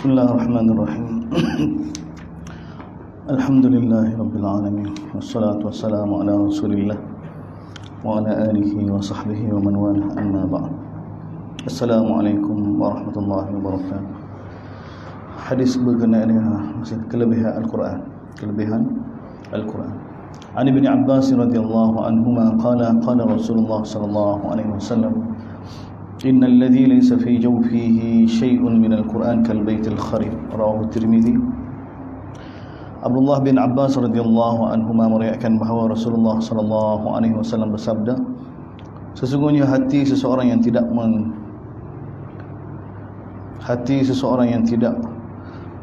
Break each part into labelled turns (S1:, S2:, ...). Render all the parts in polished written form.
S1: Bismillahirrahmanirrahim. Alhamdulillahirabbil alamin wassalatu wassalamu ala Rasulillah wa ala alihi wa sahbihi wa man walah, amma ba'd. Assalamualaikum warahmatullahi wabarakatuh. Hadis berkenaan dengan kelebihan Al-Quran. An Ibn Abbas radhiyallahu anhuma qala Rasulullah sallallahu alaihi wasallam, innal ladzi laysa fi jawfihi syai'un min al-Quran kal baitil kharib. Rawahu Tirmizi. Abdullah bin Abbas radhiyallahu anhuma meriwayatkan bahawa Rasulullah sallallahu alaihi wasallam bersabda, sesungguhnya hati seseorang yang tidak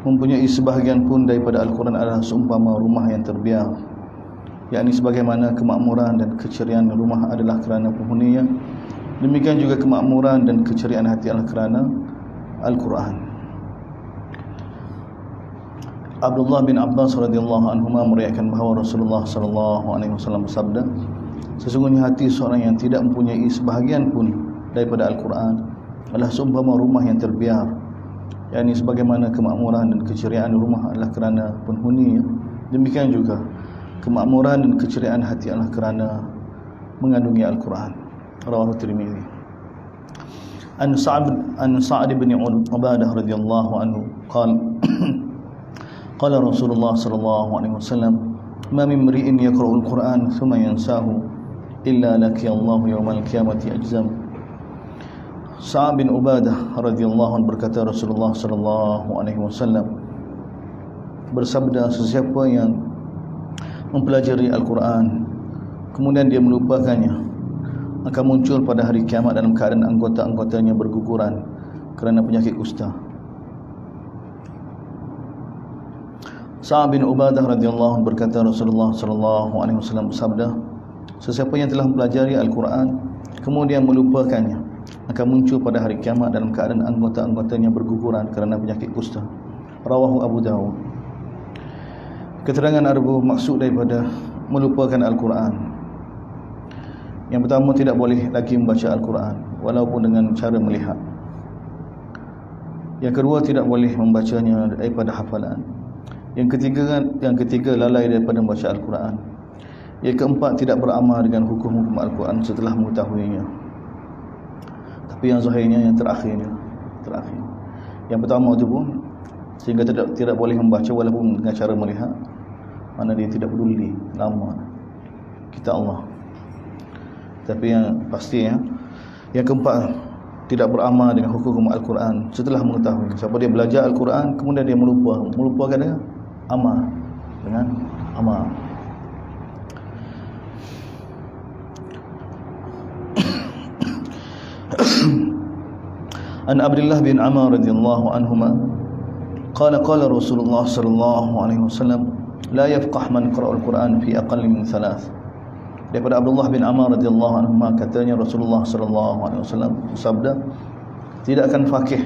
S1: mempunyai sebahagian pun daripada Al-Quran adalah seumpama rumah yang terbiar, yakni sebagaimana kemakmuran dan keceriaan rumah adalah kerana penghuninya, demikian juga kemakmuran dan keceriaan hati adalah kerana Al-Quran. Abdullah bin Abbas radhiyallahu anhuma meriwayatkan bahawa Rasulullah sallallahu alaihi wasallam bersabda, sesungguhnya hati seorang yang tidak mempunyai sebahagian pun daripada Al-Quran adalah seumpama rumah yang terbiar, yakni sebagaimana kemakmuran dan keceriaan rumah adalah kerana penghuninya, demikian juga kemakmuran dan keceriaan hati adalah kerana mengandungi Al-Quran. Rawahu Tirmizi. An Sa'd bin Ubadah radhiyallahu anhu qala Rasulullah sallallahu alaihi wasallam, ma min mri'in yaqra'ul Qur'an thumma yansahu illa laqiya Allah yawmal qiyamati ajzam. Sa'd bin Ubadah radhiyallahu anhu berkata, Rasulullah sallallahu alaihi wasallam bersabda, sesiapa yang mempelajari Al-Quran kemudian dia melupakannya akan muncul pada hari kiamat dalam keadaan anggota-anggotanya berguguran kerana penyakit kusta. Sa'd bin Ubadah radhiyallahu anhu berkata, Rasulullah sallallahu alaihi wasallam bersabda, sesiapa yang telah mempelajari Al-Quran kemudian melupakannya akan muncul pada hari kiamat dalam keadaan anggota-anggotanya berguguran kerana penyakit kusta. Rawahu Abu Dawud. Keterangan ada maksud daripada melupakan Al-Quran. Yang pertama, tidak boleh lagi membaca Al-Quran walaupun dengan cara melihat. Yang kedua, tidak boleh membacanya daripada hafalan. Yang ketiga lalai daripada membaca Al-Quran. Yang keempat, tidak beramal dengan hukum-hukum Al-Quran setelah mengetahuinya. Tapi yang zahirnya yang terakhir. Yang pertama itu pun sehingga tidak boleh membaca walaupun dengan cara melihat, mana dia tidak peduli lama kita Allah. Tapi yang pastinya yang keempat, tidak beramal dengan hukum Al-Quran setelah mengetahui. Siapa dia belajar Al-Quran kemudian dia melupakan dengan amal. An Abdullah bin Amr radhiyallahu anhuma qala Rasulullah sallallahu alaihi wasallam, la yafqah man qara'a al-Quran fi aqall min thalath. Daripada Abdullah bin Amr radhiyallahu anhu katanya Rasulullah sallallahu alaihi wasallam bersabda, tidak akan faqih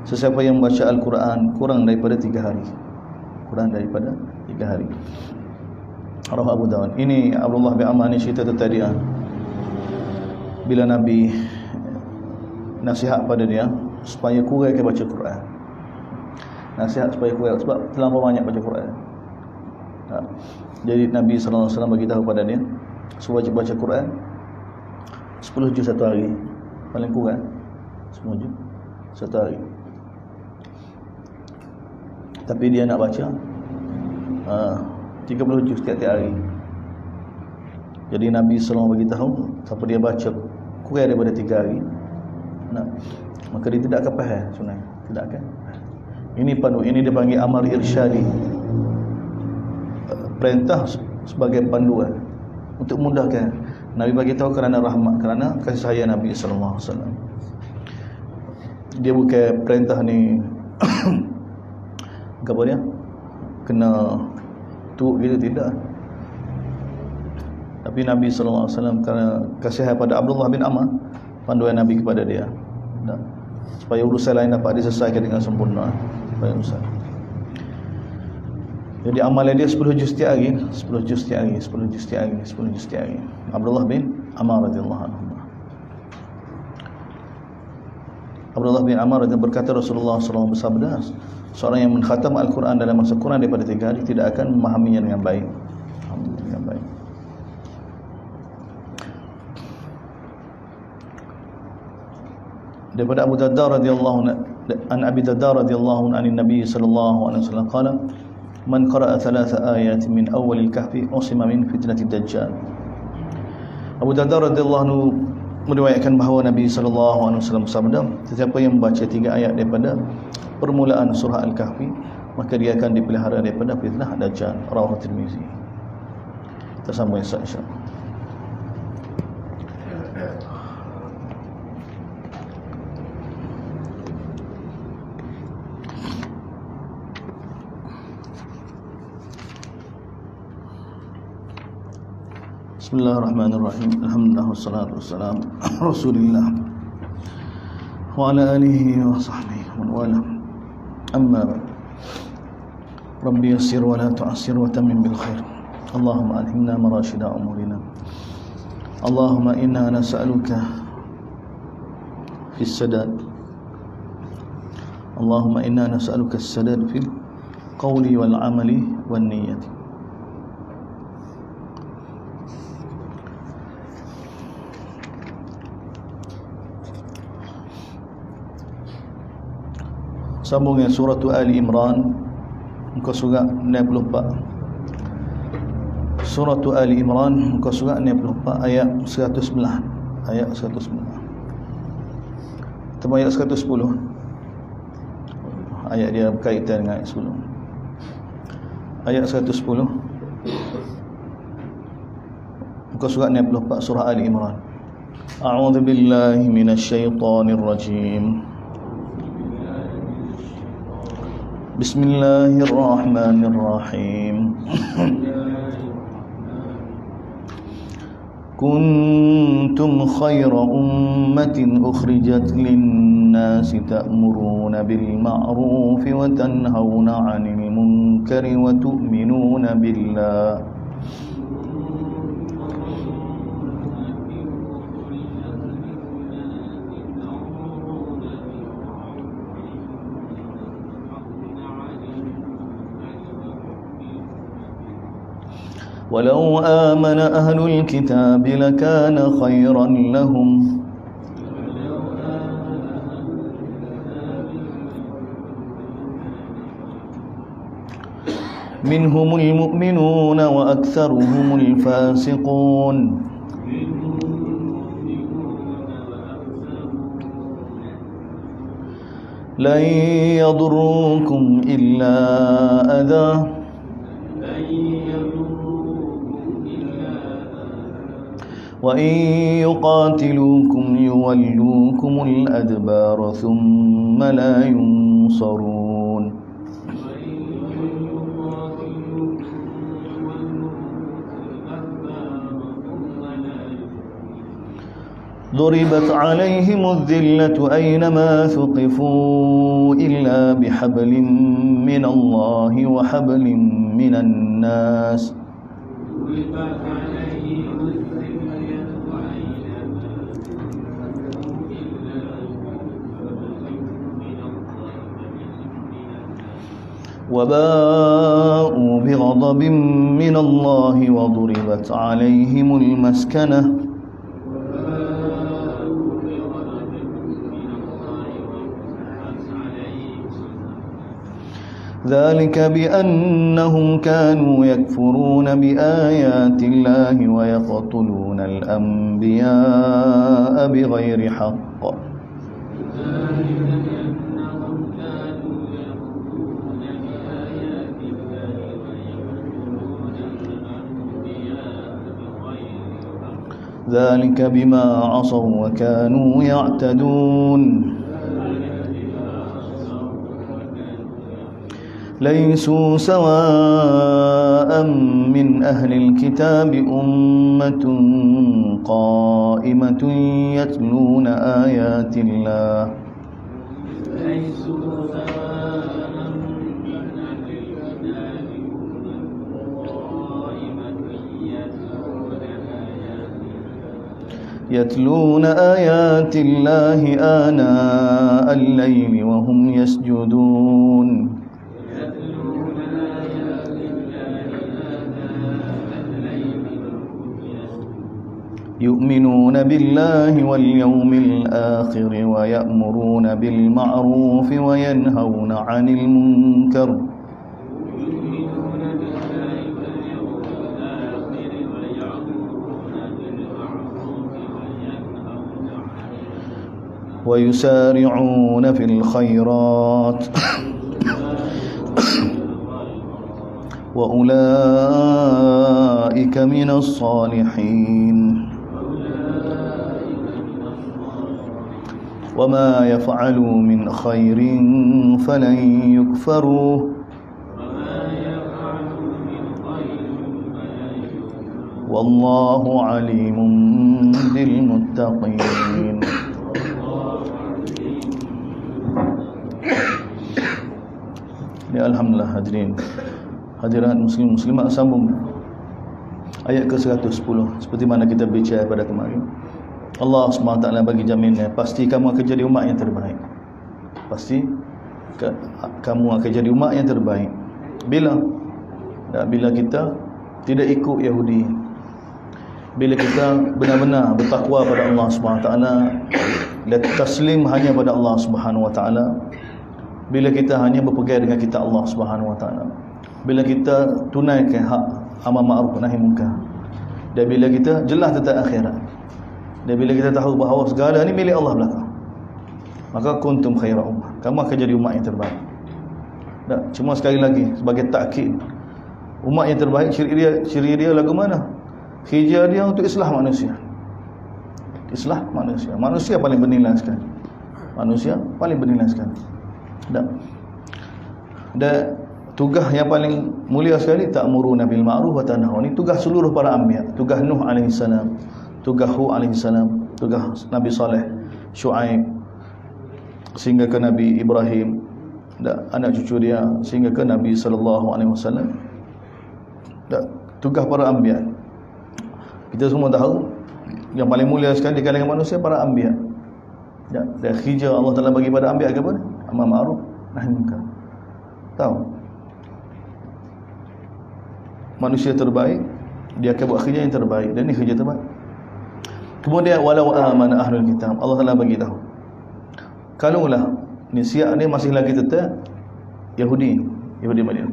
S1: sesiapa yang membaca Al-Quran kurang daripada 3 hari. Rawahu Abu Dawud. Ini Abdullah bin Amr ni cerita tadi bila Nabi nasihat pada dia supaya kurangkan baca Quran. Nasihat supaya kurang sebab terlalu banyak baca Quran. Jadi Nabi sallallahu alaihi wasallam bagi tahu pada dia wajib baca Quran 10 juz satu hari, paling kurang 10 juz satu hari. Tapi dia nak baca 30 juz setiap hari. Jadi Nabi SAW bagi tahu siapa dia baca kurang daripada 3 hari, maka dia tidak akan faham sebenarnya, tidak akan. Ini pandu, ini dipanggil amar irsyadi, perintah sebagai panduan untuk mudahkan. Nabi bagi tahu kerana rahmat, kerana kasih sayang Nabi sallallahu alaihi wasallam. Dia bukan perintah ni apa dia? Kena tu gitu, tidak. Tapi Nabi sallallahu alaihi wasallam kerana kasih sayang pada Abdullah bin Amr, panduan Nabi kepada dia. Supaya urusan lain dapat diselesaikan dengan sempurna. Jadi amalan dia 10 juz setiap hari, 10 juz setiap hari. Abdullah bin Amr radhiyallahu anhu. Abdullah bin Amr berkata Rasulullah SAW bersabda, seorang yang mengkhatam Al-Quran dalam masa kurang daripada 3 hari tidak akan memahaminya dengan baik. Daripada Abu Darda radhiyallahu an Abi Darda radhiyallahu an Nabi sallallahu alaihi wasallam qala man qara'a 3 ayat min awal al-kahfi usima min fitnatid dajjal. Abu Darda radhiyallahu anhu meriwayatkan bahawa Nabi sallallahu alaihi wasallam bersabda, sesiapa yang membaca 3 ayat daripada permulaan surah Al-Kahfi, maka dia akan dipelihara daripada fitnah dajjal. Rawahu Tirmizi. Tersambung insya-Allah. Bismillahirrahmanirrahim. Alhamdulillah wassalatu wassalamu ala Rasulillah wa ala alihi wa sahbihi wa wala. Amma ba'd. Rabbi yassir wa la tu'assir wa tammim bil khair. Allahumma alhimna marashida umurina. Allahumma inna nas'aluka fis sadad. Allahumma inna nas'aluka as-sadad fil qawli wal amali wan niyyati. Sambung dengan surah Ali Imran muka surat 64. Surah Ali Imran muka surat 64 ayat 109. Ayat 109. Atau ayat 110. Ayat dia berkaitan dengan ayat sebelum. Ayat 110. Muka surat 64 surah Ali Imran. A'udzu billahi minasyaitonir rajim. Bismillahirrahmanirrahim. Kuntum khayra ummatin ukhrijat lin-nasi ta'muruna bil ma'rufi wa tanhauna 'anil munkari wa tu'minuna billah. ولو آمن أهل الكتاب لكان خيرا لهم منهم المؤمنون وأكثرهم الفاسقون لن يضروكم إلا أذى وَإِن يُقَاتِلُوكُمْ يُوَلُّوكُمُ الْأَدْبَارَ ثُمَّ لَا يُنصَرُونَ ضُرِبَتْ عَلَيْهِمُ الذِّلَّةُ أَيْنَمَا ثُقِفُوا إِلَّا بِحَبْلٍ مِّنَ اللَّهِ وَحَبْلٍ مِّنَ النَّاسِ وباءوا بغضب من الله وضربت عليهم المسكنة ذلك بأنهم كانوا يكفرون بآيات الله ويقتلون الأنبياء بغير حق ذلك بما عصوا وكانوا يعتدون ليسوا سواء من أهل الكتاب أمة قائمة يتلون آيات الله يتلون آيات الله آناء الليل وهم يسجدون يؤمنون بالله واليوم الآخر ويأمرون بالمعروف وينهون عن المنكر ويسارعون في الخيرات وأولئك من الصالحين وما يفعلوا من خير فلن يكفروه والله عليم بالمتقين. Ya, alhamdulillah hadirin hadirat muslim muslimat, sambung ayat ke-110 seperti mana kita bicara pada kemarin. Allah SWT bagi jaminan, pasti kamu akan jadi umat yang terbaik. Pasti kamu akan jadi umat yang terbaik. Bila kita tidak ikut Yahudi, bila kita benar-benar bertakwa pada Allah SWT dan taslim hanya pada Allah SWT, bila kita hanya berpegang dengan kitab Allah Subhanahu Wa Taala, bila kita tunaikan hak amar ma'ruf nahi munkar, dan bila kita jelas tentang akhirat, dan bila kita tahu bahawa segala ni milik Allah belaka, maka kuntum khaira ummah, kamu akan jadi umat yang terbaik. Tak, cuma sekali lagi sebagai takkid, umat yang terbaik ciri dia lagu mana? Hijrah dia untuk islah manusia. Islah manusia. Manusia paling bernilai sekali. Manusia paling bernilai sekali. Dan tugas yang paling mulia sekali, ta'muruna bil ma'ruf wa tanhauna. Ini tugas seluruh para anbiya. Tugas Nuh alaihi salam, tugas Hud alaihi salam, tugas Nabi Saleh, Syuaib, sehingga ke Nabi Ibrahim dan anak cucu dia, sehingga ke Nabi sallallahu alaihi wasallam. Tugas para anbiya. Kita semua tahu yang paling mulia sekali di kalangan manusia para anbiya. Dan hijrah Allah Taala bagi pada anbiya apa? Amar ma'ruf nahi munkar. Tahu, manusia terbaik dia akan buat kerja yang terbaik, dan ini kerja terbaik. Kemudian walau amana ahlul kitab, Allah Taala bagi tahu, kalaulah ni siap ni masih lagi tetap Yahudi Madinah,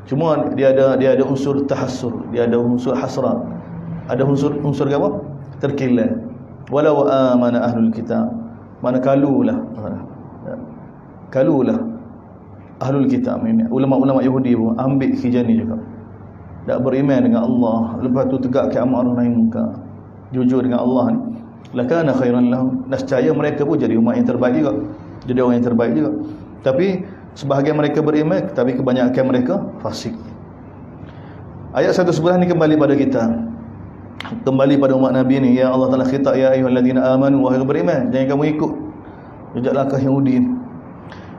S1: cuma dia ada unsur tahassur, dia ada unsur hasrat, ada unsur apa? Terkilal. Walau amana ahlul kitab, mana kalulah ahlul kitab ini, ulama-ulama Yahudi pun ambil hijrah ni juga, tak beriman dengan Allah, lepas tu tegakkan amar ma'ruf nahi munkar, jujur dengan Allah ni, lakana khairan lahum, nescaya mereka pun jadi umat yang terbaik juga, jadi orang yang terbaik juga. Tapi sebahagian mereka beriman, tapi kebanyakan mereka fasik. Ayat 111 ni kembali pada kita, kembali pada umat Nabi ni. Ya Allah Taala khitab, ya ayyuhallazina amanu, wahai beriman, jangan kamu ikut jejak langkah Yahudi.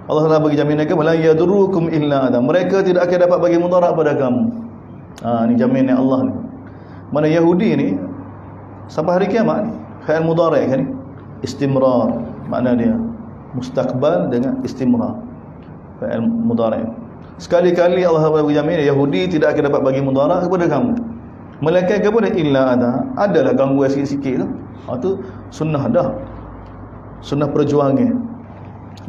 S1: Allah Taala bagi jaminan kepada, la yadurukum illa adam, mereka tidak akan dapat bagi mudarat pada kamu. Ni jaminan Allah ni. Mana Yahudi ni sampai hari kiamat ni, fi'il mudhari' kan ni, istimrar, makna dia mustaqbal dengan istimrar, fi'il mudhari'. Sekali-kali Allah bagi jaminan Yahudi tidak akan dapat bagi mudarat kepada kamu, melainkan kepada illa adalah gangguan sikit-sikit tu. Tu sunnah dah, sunnah perjuangan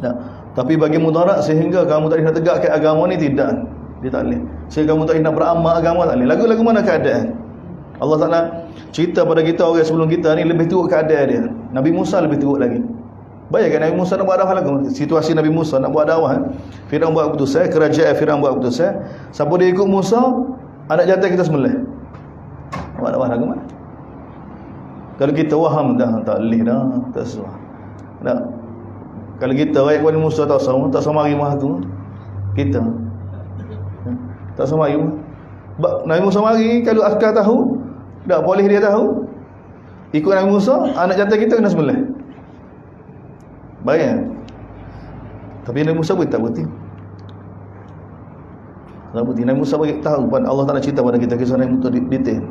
S1: dah. Tapi bagi mudarat sehingga kamu tak boleh nak tegakkan agama ni, tidak, dia tak boleh. Sehingga kamu tak boleh nak beramal agama, tak boleh. Lagu mana keadaan Allah Ta'ala cerita pada kita, orang sebelum kita ni lebih teruk keadaan dia. Nabi Musa lebih teruk lagi. Bayangkan Nabi Musa nak buat dakwah lagu, situasi Nabi Musa nak buat dakwah, Firaun buat keputusan, kerajaan Firaun buat keputusan, siapa dia ikut Musa, anak jantan kita sembelih. Buat dakwah lagu mana? Kalau kita faham dah, tak boleh dah, tak sesuai dah. Kalau kita rakyat Kuala Musa tak sama mari mah tu kita tak sama mari. Nabi Musa mari, kalau askar tahu, tak boleh dia tahu, ikut Nabi Musa, anak jantan kita kena sembelih. Bayang. Tapi Nabi Musa pun tak berhenti. Tak berhenti. Nabi Musa bagi tahu, Allah Taala cerita pada kita kisah Nabi Musa detail.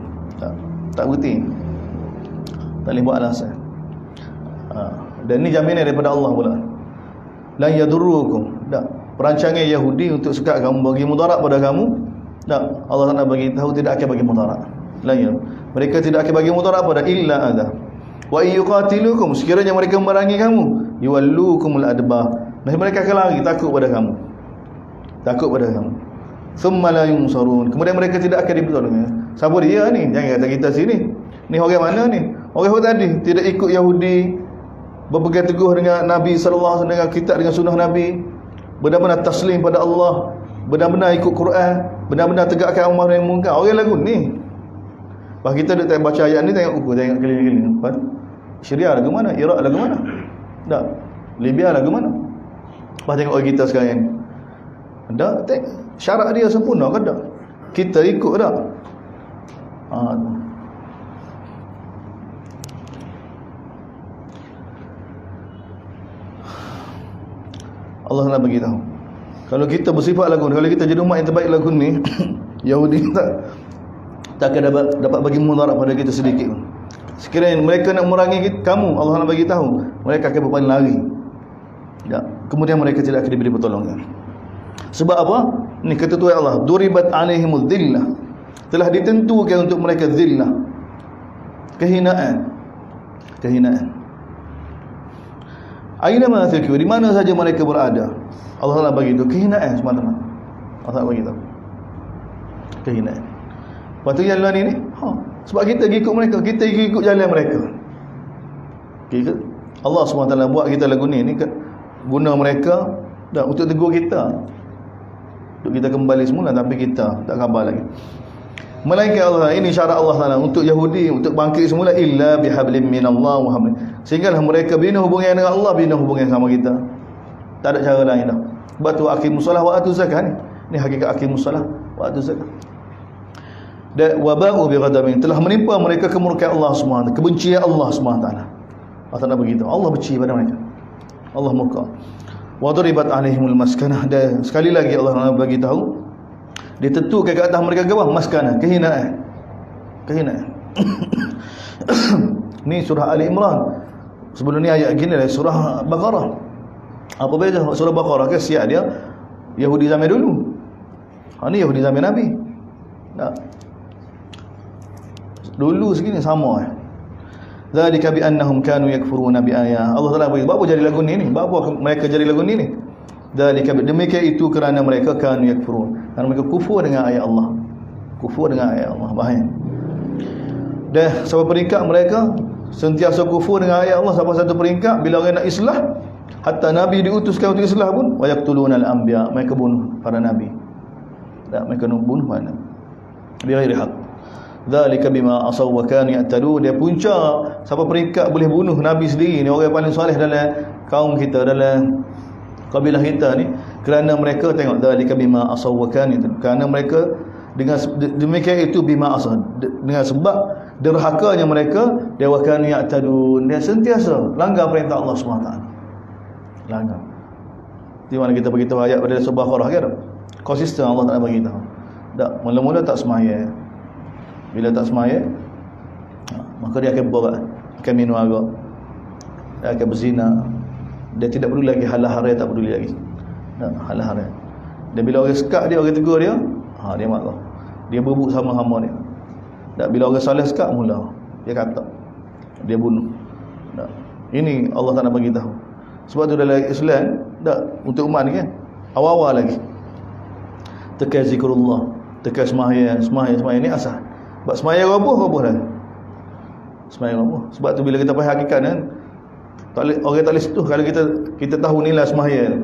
S1: Tak berhenti. Tak boleh buat alasan. Dan ni jaminan daripada Allah pula. La yadurrukum. Tak. Perancangan Yahudi untuk sekat kamu, bagi mudarat pada kamu. Tak. Allah Taala bagi tahu tidak akan bagi mudarat. Mereka tidak akan bagi mudarat pada illa adha. Wa yuqatilukum, sekiranya mereka memerangi kamu, yuwallukumul adbar. Dan mereka akan lari takut pada kamu. Takut pada kamu. Thumma la yunsarun. Kemudian mereka tidak akan dipertolongi. Siapa dia ni? Jangan kata kita sini. Ni orang mana ni? Orang tadi tidak ikut Yahudi, berpegang teguh dengan Nabi sallallahu alaihi wasallam, dengan kitab, dengan sunnah Nabi, benar-benar taslim pada Allah, benar-benar ikut Quran, benar-benar tegakkan amar ma'ruf nahi munkar. Orang lagu ni. Lepas kita duk baca ayat ni, tengok ukur, tengok keliling-keliling. Syria lagu mana? Iraq lagu mana? Tak. Libya lagu mana? Lepas tengok orang kita sekarang ni. Tak, syarat dia sempurna ke tak? Kita ikut tak? Allah nak bagi tahu. Kalau kita bersifat lagu ni, kalau kita jadi umat yang terbaik lagu ni, Yahudi tak akan dapat bagi mudarat pada kita sedikit pun. Sekiranya mereka nak merangi kamu, Allah nak bagi tahu, mereka akan berpaling lari. Tak. Kemudian mereka tidak akan diberi pertolongan. Sebab apa? Ni ketentuan Allah. Duribat alaihimul dhillah. Telah ditentukan untuk mereka dhillah. Kehinaan. Kehinaan. Aina ma thaqiu, di mana saja mereka berada, Allah Taala bagi itu kehinaan semata-mata. Allah Taala bagi tahu. Kehinaan. Lepas tu jalan ini, sebab kita ikut mereka, kita ikut jalan mereka. Allah SWT buat kita lagu ni guna mereka untuk tegur kita, untuk kita kembali semula, tapi kita tak khabar lagi. Melainkan Allah, ini syarat Allah Taala untuk Yahudi untuk bangkit semula, illa bihablim minallah wa hablin. Sehinggalah mereka bina hubungan dengan Allah, bina hubungan sama kita. Tak ada cara lain dah. Sebab tu aqimus solah wa atuz zakat ni. Ni hakikat aqimus solah wa atuz zakat. Dan waba'u bi ghadabin, telah menimpa mereka kemurkaan Allah Subhanahu, kebencian Allah Subhanahu taala. Allah Taala begitu. Allah benci pada mereka. Allah murka. Wa duribat alaihimul maskanah, dan sekali lagi Allah bagi tahu, ditentukan ke atas mereka apa? Maskanah, kehinaan. Kehinaan. Ni surah Ali Imran. Sebelum ni ayat gini lah surah Baqarah. Apa beza surah Baqarah ke siap dia Yahudi zaman dulu. Ni Yahudi zaman Nabi. Tak. Dulu segini sama. Zalika bi annahum kanu yakfuruna bi ayat. Allah Taala beritahu, apa jadi lagu ni ni? Apa mereka jadi lagu ni ni? Zalika, demikian itu kerana mereka kanu yakfurun. Kerana mereka kufur dengan ayat Allah. Kufur dengan ayat Allah. Bahaya. Dan sampai peringkat mereka sentiasa kufur dengan ayat Allah sampai satu peringkat bila orang nak islah, hatta Nabi diutuskan untuk islah pun, wa yaqtuluna al-anbiya, mereka bunuh para nabi. Tak, mereka bunuh mana? Bighairi haq. Dzalika bima asaw wa kanu ya'tadu. Dia punca sampai peringkat boleh bunuh nabi sendiri ni, orang paling soleh dalam kaum kita, dalam kabilah kita ni, kerana mereka tengok dzalika bima asaw wa kanu, kerana mereka dengan demikian itu bima asaw, dengan sebab derhakanya mereka, dia wa kanu ya'tadun, dia sentiasa langgar perintah Allah SWT. Langgar. Di mana kita beritahu ayat pada surah Baqarah kan? Konsisten Allah Taala bagi tahu. Tak, mula-mula tak semaya. Bila tak semaya, maka dia akan berat, akan minum arak, dia akan berzina. Dia tidak peduli lagi halal haram, tak peduli lagi. Tak, halal haram. Dan bila orang sekat dia, orang tegur dia, dia marah. Dia berebut sama-sama dia. Tak, bila orang salih sekat mula, dia kata, dia bunuh. Tak. Ini Allah Taala bagi tahu. Sebab tu dalam Islam, tak, untuk umat ni kan, awal-awal lagi tekan zikrullah, tekan sembahyang ni asal. Sebab sembahyang roboh dah. Sembahyang roboh. Sebab tu bila kita faham hakikat kan, orang tak boleh sentuh kalau kita tahu nilai sembahyang.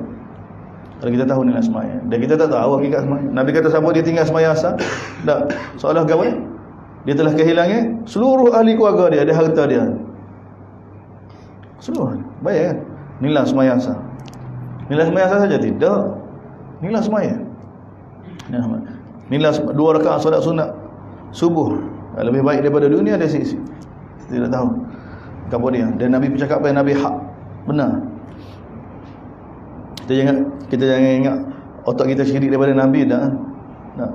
S1: Kalau kita tahu nilai sembahyang, dan kita tak tahu hakikat sembahyang. Nabi kata siapa dia tinggal sembahyang asal, tak, seolah apa ni? Dia telah kehilangan seluruh ahli keluarga dia, ada harta dia. Seluruh. Baik kan? Nilai sembahyang asal. Nilai sembahyang asal saja tidak. Nilai sembahyang. Nilai 2 rakaat solat sunat subuh lebih baik daripada dunia, dia sisi. Tidak tahu apa dia. Dan Nabi bercakap pada Nabi hak benar. Kita jangan ingat otak kita syirik daripada Nabi dah. Tak.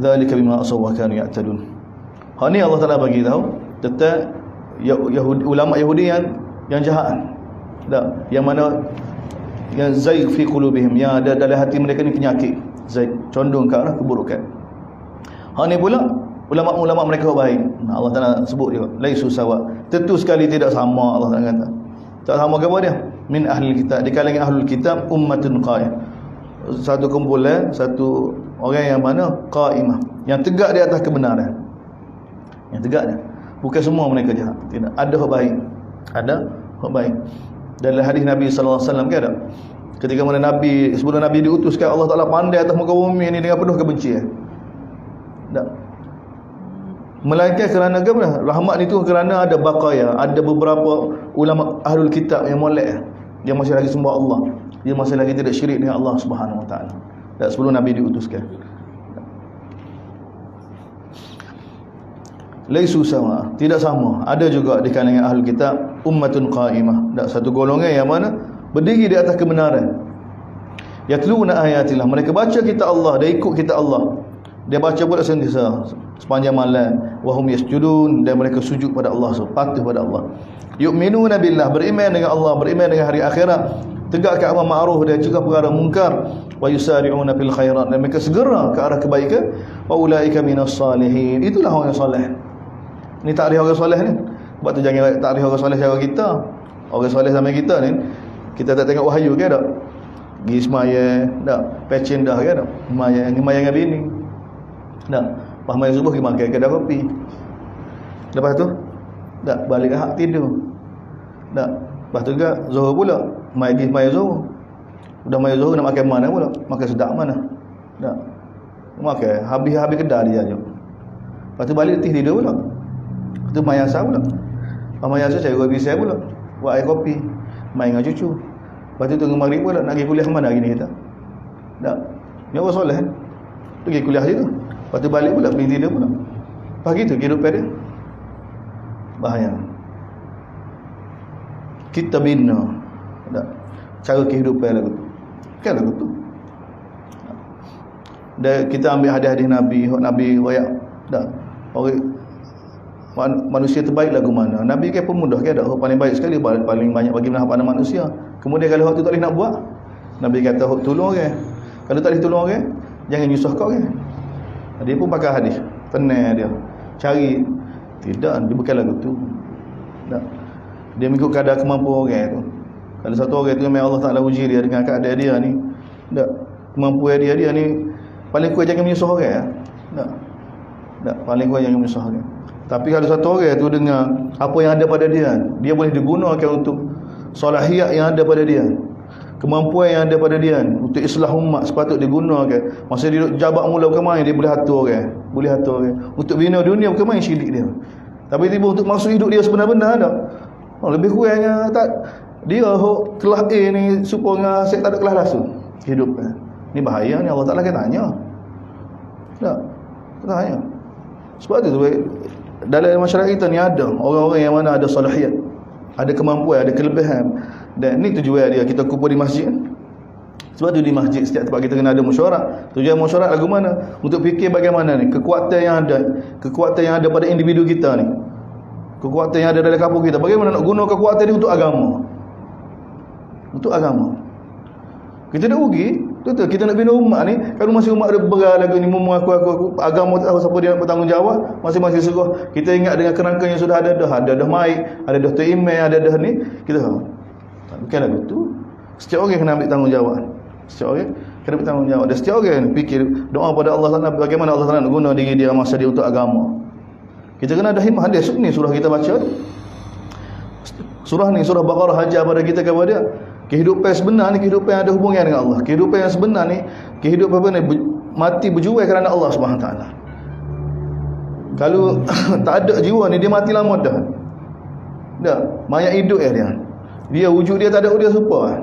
S1: Dzalika bima asaw wa kanu ya'tadun. Ni Allah Taala bagi tahu tentang Yahudi, ulama Yahudi yang jahat. Tak, yang mana yang zaig fi qulubihim, yang ada dalam hati mereka ni penyakit, zaig, condong ke arah keburukan. Hak ni pula ulama-ulama mereka baik. Allah Taala sebut dia laisu sawa. Tentu sekali tidak sama. Allah Taala kata tak sama ke apa dia? Min ahli kitab, di kalangan ahlul kitab ummatun qaim. Satu kumpulan, satu orang yang mana qaimah, yang tegak di atas kebenaran. Yang tegak dia. Bukan semua mereka jahat. Tidak. Ada hak baik. Ada hak baik. Dalam hadis Nabi sallallahu alaihi wasallam ada. Ketika mana Nabi, sebelum Nabi diutuskan, Allah Taala pandai atas muka bumi ini dengan penuh kebencian. Tak. Melainkan kerana apa? Rahmat itu kerana ada baqaya, ada beberapa ulama ahlul kitab yang molek, yang masih lagi sembah Allah, dia masih lagi tidak syirik dengan Allah Subhanahu wa taala. Dan sebelum Nabi diutuskan. Laisu sama, tidak sama. Ada juga di kalangan ahlul kitab ummatun qaimah, satu golongan yang mana berdiri di atas kebenaran. Yatluna ayatillah, mereka baca kitab Allah, dia ikut kitab Allah. Dia baca pula sentiasa sepanjang malam. Wahum yasjudun, dan mereka sujud pada Allah, patuh pada Allah. Yu'minuna billah, beriman dengan Allah, beriman dengan hari akhirat, tegakkan amar ma'ruf dan juga perkara mungkar. Wa yusari'una fil khairat, dan mereka segera ke arah kebaikan. Wa ulaika minas salihin, itulah orang yang soleh. Ni takrif orang soleh ni. Sebab tu jangan takrif orang soleh cara kita. Orang soleh sama kita ni, kita tak tengok wahyu ke tak? Pergi semaya tak? Pecin dah ke tak? Semaya dengan bini tak? Lepas main subuh pergi makan kedai kopi. Lepas tu tak, balik hak tidur tak? Lepas tu juga Zuhur pula mai pergi semaya Zuhur. Udah mai Zuhur nak makan mana pula? Makan sedap mana tak? Makan habis kedai dia je. Lepas tu balik tidur pula. Lepas tu mai asar pula. Lepas mai asar cari kopi saya pula, buat air kopi, main dengan cucu. Lepas tu tunggu maghrib pula nak pergi kuliah mana hari ni kita tak? Ni orang soleh pergi kuliah situ. Lepas tu balik pula pergi tidur pula. Lepas gitu kehidupan dia bahaya. Kita bina tak? Cara kehidupan lagu tu kan lagu tu. Dan kita ambil hadis-hadis Nabi, Nabi royak tak? Orang manusia terbaik lagu mana? Nabi kan pemudah kan, dak paling baik sekali, paling banyak bagi menahap pada manusia. Kemudian kalau hak tu tak boleh nak buat, Nabi kata hak tolong orang. Kalau tak boleh tolong orang, jangan nyusah kau orang. Dia pun pakai hadis, tenang dia cari. Tidak, dia bukan lagu tu tak? Dia mengikut kadar kemampuan orang tu. Kalau satu orang tu memang Allah Ta'ala uji dia dengan keadaan dia ni tak? Kemampuan dia ni paling kurang jangan menyusah orang tak? Paling kurang jangan menyusah orang. Tapi kalau satu orang tu dengar apa yang ada pada dia boleh digunakan untuk salahiyat yang ada pada dia, kemampuan yang ada pada dia untuk islah umat, sepatut digunakan. Masa dia duduk jabat mula bukan main, dia boleh atur orang, untuk bina dunia bukan main syirik dia. Tapi tiba untuk masuk hidup dia sebenar-benar tak? Lebih kurangnya tak, dia kelas A ni supaya saya tak ada kelas langsung hidup. Ni bahaya ni, Allah Ta'ala akan tanya tak? Tanya. Sebab tu dalam masyarakat kita ni ada orang-orang yang mana ada salahiyat, ada kemampuan, ada kelebihan. Dan ni tujuan dia kita kumpul di masjid. Sebab tu di masjid setiap tempat kita kena ada mesyuarat. Tujuan mesyuarat lagu mana? Untuk fikir bagaimana ni kekuatan yang ada pada individu kita ni, kekuatan yang ada dalam kampung kita, bagaimana nak guna kekuatan ni untuk agama. Untuk agama. Kita nak rugi, betul, kita nak bina umat ni. Kalau masih umat ada berat lagu ni, aku agama tak tahu siapa dia nak bertanggungjawab, masing-masing serah. Kita ingat dengan kerangka yang sudah ada dah mic, ada dah email, ada dah ni, kita bukan lagu tu. Setiap orang kena ambil tanggungjawab. Setiap orang kena ambil tanggungjawab. Dan setiap orang fikir doa pada Allah Taala, bagaimana Allah Taala nak guna diri dia, masa dia untuk agama. Kita kena ada himmah. Hadis ni surah kita baca. Surah ni, surah Baqarah, ajar pada kita kepada kehidupan sebenar ni, kehidupan yang ada hubungan dengan Allah. Kehidupan yang sebenar ni, kehidupan apa ni? Mati berjuang kerana Allah Subhanahu Wa Taala. Kalau tak ada jiwa ni, dia mati lama dah. Dah, mayat hidup dia wujud dia tak ada, dia serupa.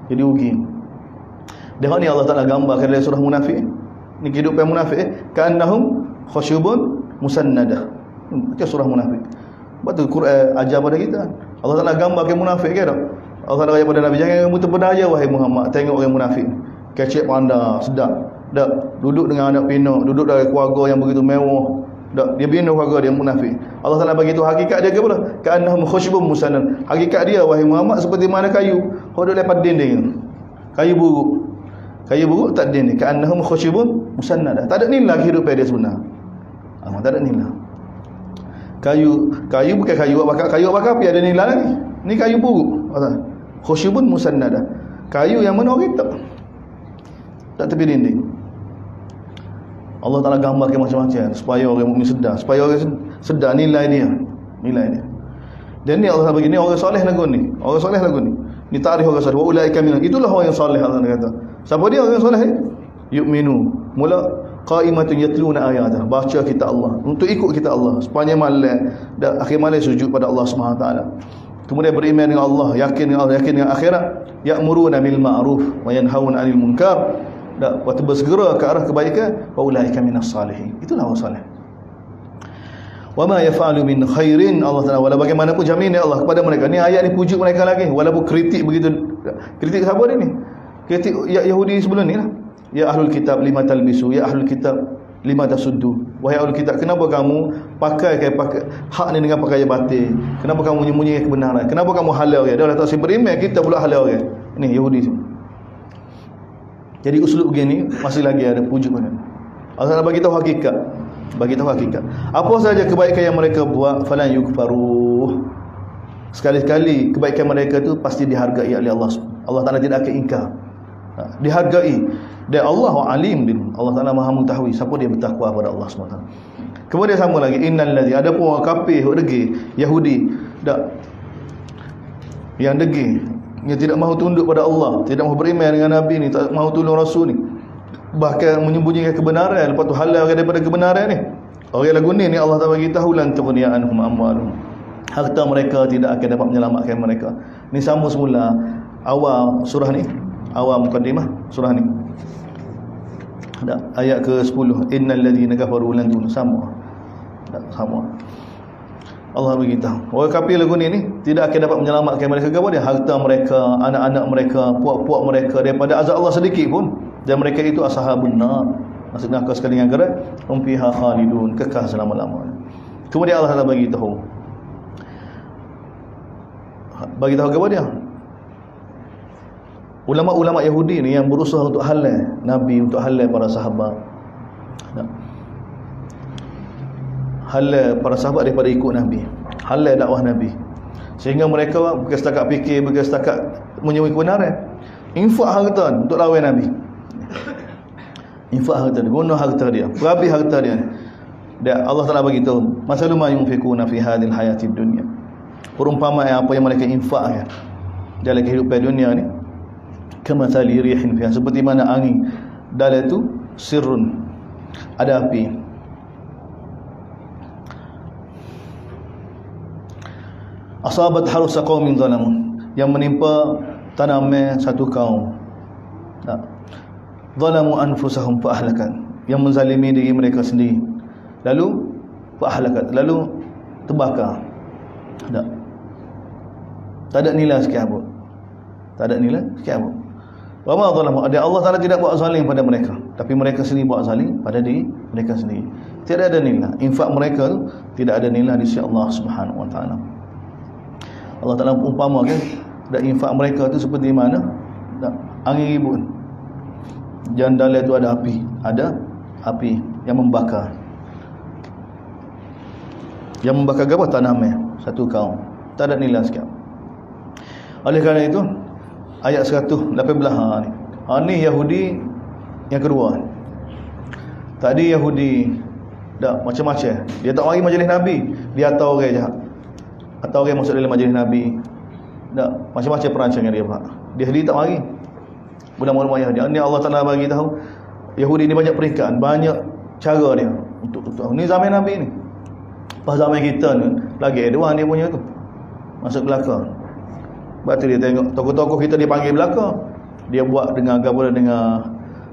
S1: Jadi rugi. Dan ni Allah Taala gambarkan dalam surah Munafik. Ni kehidupan munafik, ka'annahum khusyubun musannadah. Baca surah Munafik. Sebab tu Quran ajar pada kita. Allah Taala gambarkan munafik kan tak? Allah Taala kata pada Nabi, jangan kamu terpedaya wahai Muhammad tengok orang munafik. Kecek pandai, sedap. Dak duduk dengan anak pinak, duduk dalam keluarga yang begitu mewah. Tak, dia bina warga dia munafik. Allah Taala bagi tahu hakikat dia ke pula? Ka'annahum khushbun musannan. Hakikat dia wahai Muhammad seperti mana kayu hodok lepas dinding. Kayu buruk. Kayu buruk tak dinding. Ka'annahum khushbun musannada. Tak ada nilai kehidupan dia sebenar. Tak ada nilai. Kayu bukan kayu bakar api ada nilai lagi. Ni kayu buruk. Khushbun musannada. Kayu yang mana orang tak tepi dinding. Allah Ta'ala gambarkan macam-macam supaya orang mukmin sedar, supaya orang sedar nilai dia. Dan ni Allah Ta'ala bagi ni orang soleh lagu ni. Orang soleh lagu ni. Ni tarikh orang soleh. Wa ulaika minhum. Itulah orang yang soleh, Allah kata. Siapa dia orang soleh? Yu'minu. Mula qaimatun yatluna ayatah. Baca kitab Allah. Untuk ikut kitab Allah. Sepanjang malam dan akhir malam sujud pada Allah Subhanahu Wa Ta'ala. Kemudian beriman dengan Allah, yakin dengan Allah, yakin dengan akhirat. Ya'muruna bil ma'ruf wa yanhauna 'anil munkar. Dan bersegera ke arah kebaikan. Wa ulaika minas salihin. Itulah orang soleh. Wa ma yaf'alu min khairin, Allah Taala wala bagaimanapun jaminan Allah kepada mereka. Ni ayat ni pujuk mereka lagi walaupun kritik begitu. Kritik siapa dia ni? Kritik Yahudi sebelum ni lah. Ya ahlul kitab lima talbisu, ya ahlul kitab lima tasuddu. Wahai ahlul kitab, kenapa kamu pakai hak ni dengan pakai batil? Kenapa kamu menyembunyikan kebenaran? Kenapa kamu halal dia? Dia tak si beriman, kita pula halal dia. Ni Yahudi tu. Jadi uslub begini masih lagi ada pujuk pada. Allah bagi tahu hakikat. Bagi tahu hakikat. Apa saja kebaikan yang mereka buat, falan yukfaruh. Sekali-sekali kebaikan mereka tu pasti dihargai oleh Allah. Allah Taala tidak akan ingkar. Dihargai. Dan Allah alim din. Allah Taala Maha mengetahui siapa dia bertakwa kepada Allah SWT. Kemudian sama lagi, innal ladzi, ada pun orang kafir degil Yahudi dak yang degil, yang tidak mahu tunduk pada Allah, tidak mahu beriman dengan Nabi ni, tak mahu tolong Rasul ni, bahkan menyembunyikan kebenaran, lepas tu halal daripada kebenaran ni. Orang lagu ni Allah tak bagi tahu lan tughniya anhum amwaluhum. Harta mereka tidak akan dapat menyelamatkan mereka. Ni sama semula awal surah ni, awal mukaddimah surah ni. Ada ayat ke-10, innal ladzina kafaru lan tun, sama. Sama. Allah beritahu, orang kafir lagu ni tidak akan dapat menyelamatkan mereka kepada harta mereka, anak-anak mereka, puak-puak mereka daripada azab Allah sedikit pun. Dan mereka itu ashabun nar, masuk neraka sekali dengan gerak, hum fiha khalidun, kekal selama-lamanya. Kemudian Allah Taala bagi tahu kepada dia, ulama-ulama Yahudi ni yang berusaha untuk halal Nabi, untuk halal para sahabat, halal para sahabat daripada ikut Nabi, halal dakwah Nabi, sehingga mereka bukan setakat fikir, bukan setakat menyembunyi kebenaran, infak harta untuk lawan Nabi, infak harta, guna harta dia, berabi harta dia. Dan Allah Taala bagi tahu, masalul ma yunfikuna fi hadhil hayatid dunya, perumpamaan apa yang mereka infakkan dalam kehidupan dunia ni, kamathali rihin fiha, seperti mana angin dalam itu sirrun, ada api, asabat harusa qaumin zalamun, yang menimpa tanaman satu kaum, zalamu anfusahum fa ahlakan, yang menzalimi diri mereka sendiri, lalu fa ahlakat, lalu terbakar. Tak ada nilai sikit pun. Tak ada nilai sikit pun. Wa ma zalamu, Allah Taala tidak buat zalim pada mereka, tapi mereka sendiri buat zalim pada diri mereka sendiri. Tidak ada nilai. Infak mereka tu tidak ada nilai di sisi Allah Subhanahu Wa Taala. Allah Taala umpamakan dan infak mereka tu seperti mana angin ribut, dan dalam itu ada api yang membakar. Yang membakar apa? Tanaman satu kaum. Tak ada nilai sikit. Oleh kerana itu ayat 118 ni. Ni Yahudi yang kedua. Tadi Yahudi dah macam-macam. Dia tak mari majlis Nabi, dia atau orang jahat. Atau orang masuk dalam majlis Nabi. Dah macam-macam perancangan dia, Pak. Dia sendiri tak mari. Bulan-bulan Yahudi. Ni Allah Taala bagi tahu Yahudi ni banyak peringkat, banyak cara dia untuk ni zaman Nabi ni. Pas zaman kita ni lagi ada orang dia punya tu. Masuk belakang. Lepas tu dia tengok tokoh-tokoh kita dipanggil belakang, dia buat dengan apa, dengan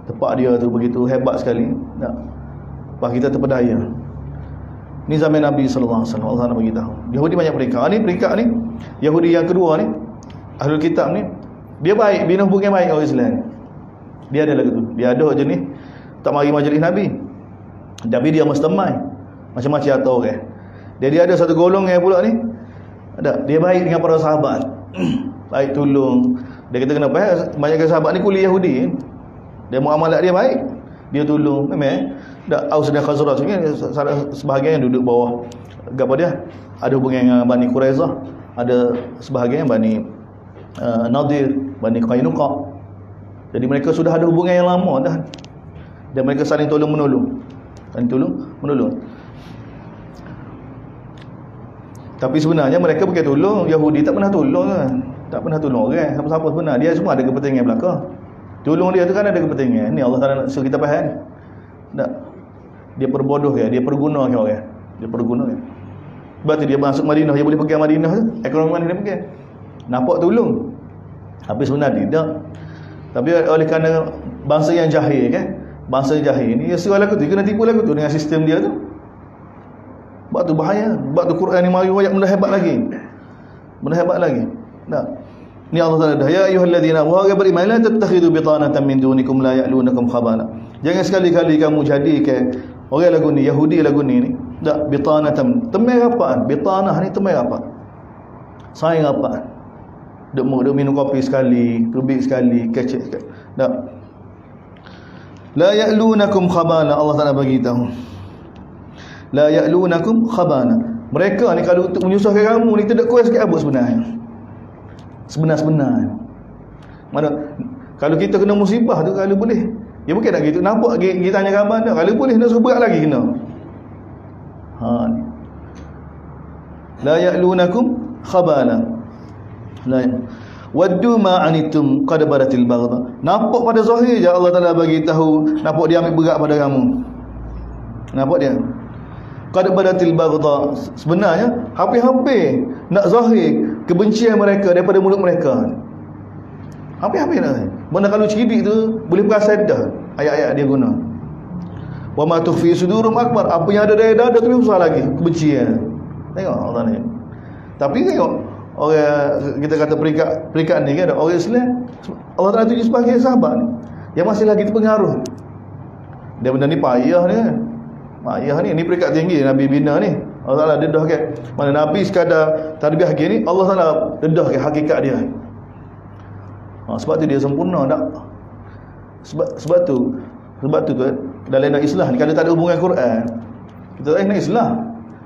S1: tepak dia tu begitu hebat sekali. Lepas kita terpedaya. Ni zaman Nabi sallallahu alaihi wasallam. Allah nak bagi tahu Yahudi banyak peringkat. Ni peringkat ni Yahudi yang kedua ni, Ahlul Kitab ni, dia baik, bina hubungan baik orang Islam. Dia ada lagu tu. Dia ada je ni tak mari majlis Nabi, tapi dia mastermind. macam-macam atau orang. Jadi ada satu golongan pula ni, dia baik dengan para sahabat. Baik tolong. Dia kata kenapa? Banyak sahabat ni kulit Yahudi. Dia muamalat dia baik. Dia tolong. Memang Aus dan Khazraj ni sebahagian yang duduk bawah gapo dia? Ada hubungan dengan Bani Quraizah, ada sebahagian Bani Nadir, Bani Qainuqa. Jadi mereka sudah ada hubungan yang lama dah. Dan mereka saling tolong-menolong. Tapi sebenarnya mereka bukan tolong. Yahudi tak pernah tolong kan? Tak pernah tolong orang, siapa-siapa sebenar. Dia semua ada kepentingan belakang. Tolong dia tu kan ada kepentingan. Ni Allah Taala nak suruh kita faham. Tak. Dia perbodoh ke, dia perguna ke orang. Dia perguna ke. Sebab tu dia masuk Madinah, dia boleh pegang Madinah tu. Ekonomi mana dia pegang. Nampak tolong. Tapi sebenarnya tidak. Tapi oleh kerana bangsa yang jahil kan. Bangsa yang jahil ni, dia suruh lagu tu, dia kena tipu lagu tu dengan sistem dia tu. Sebab tu bahaya. Sebab tu Quran ni mari ayat benda hebat lagi. Benda hebat lagi. Tak. Ni Allah Taala dah, ya ayyuhallazina amanu beriman la tattakhidhu bitanatan min dunikum la ya'lunukum khabala. Jangan sekali-kali kamu jadikan orang lagu ni, Yahudi lagu ni tak bitanatan, temai rapaan. Bitanah ni temai rapaan. Saing rapaan. Duk minum kopi sekali, tubik sekali, kecek sekali. Tak. La ya'lunukum khabala, Allah Taala bagi tahu. La ya'lunukum khabala. Mereka ni kalau untuk menyusahkan kamu ni tidak kuat sikit apa sebenarnya. Sebenar-sebenar. Mana kalau kita kena musibah tu kalau boleh. Ya bukan nak gitu. Nampak kita tanya khabar tak? Kalau boleh nak suruh berat lagi kena. Ni. La ya'lunakum khabala. La waddu ma anitum qad baratil baghdha. Nampak pada zahir je Allah Taala bagi tahu, nampak dia ambil berat pada kamu. Nampak dia? Qad baratil baghdha. Sebenarnya hampir-hampir nak zahir kebencian mereka daripada mulut mereka. Hampir-hampir nak. Benda kalau cerdik tu boleh perasan dah ayat-ayat dia guna. Wa ma tukhfi sudurum akbar. Apa yang ada dalam dada tu lebih besar lagi kebencian. Tengok Allah ni. Tapi tengok orang kita kata peringkat ni kan, orang Islam Allah Taala tunjuk sebagai sahabat ni yang masih lagi terpengaruh. Dia benda ni payah ni kan. Payah ni peringkat tinggi Nabi bina ni. Allah Taala dedahkan. Mana Nabi sekadar tarbiyah gini, Allah Taala dedahkan hakikat dia. Sebab tu dia sempurna tak? Sebab tu dalam nak islah ni, kalau tak ada hubungan Quran, kita nak islah.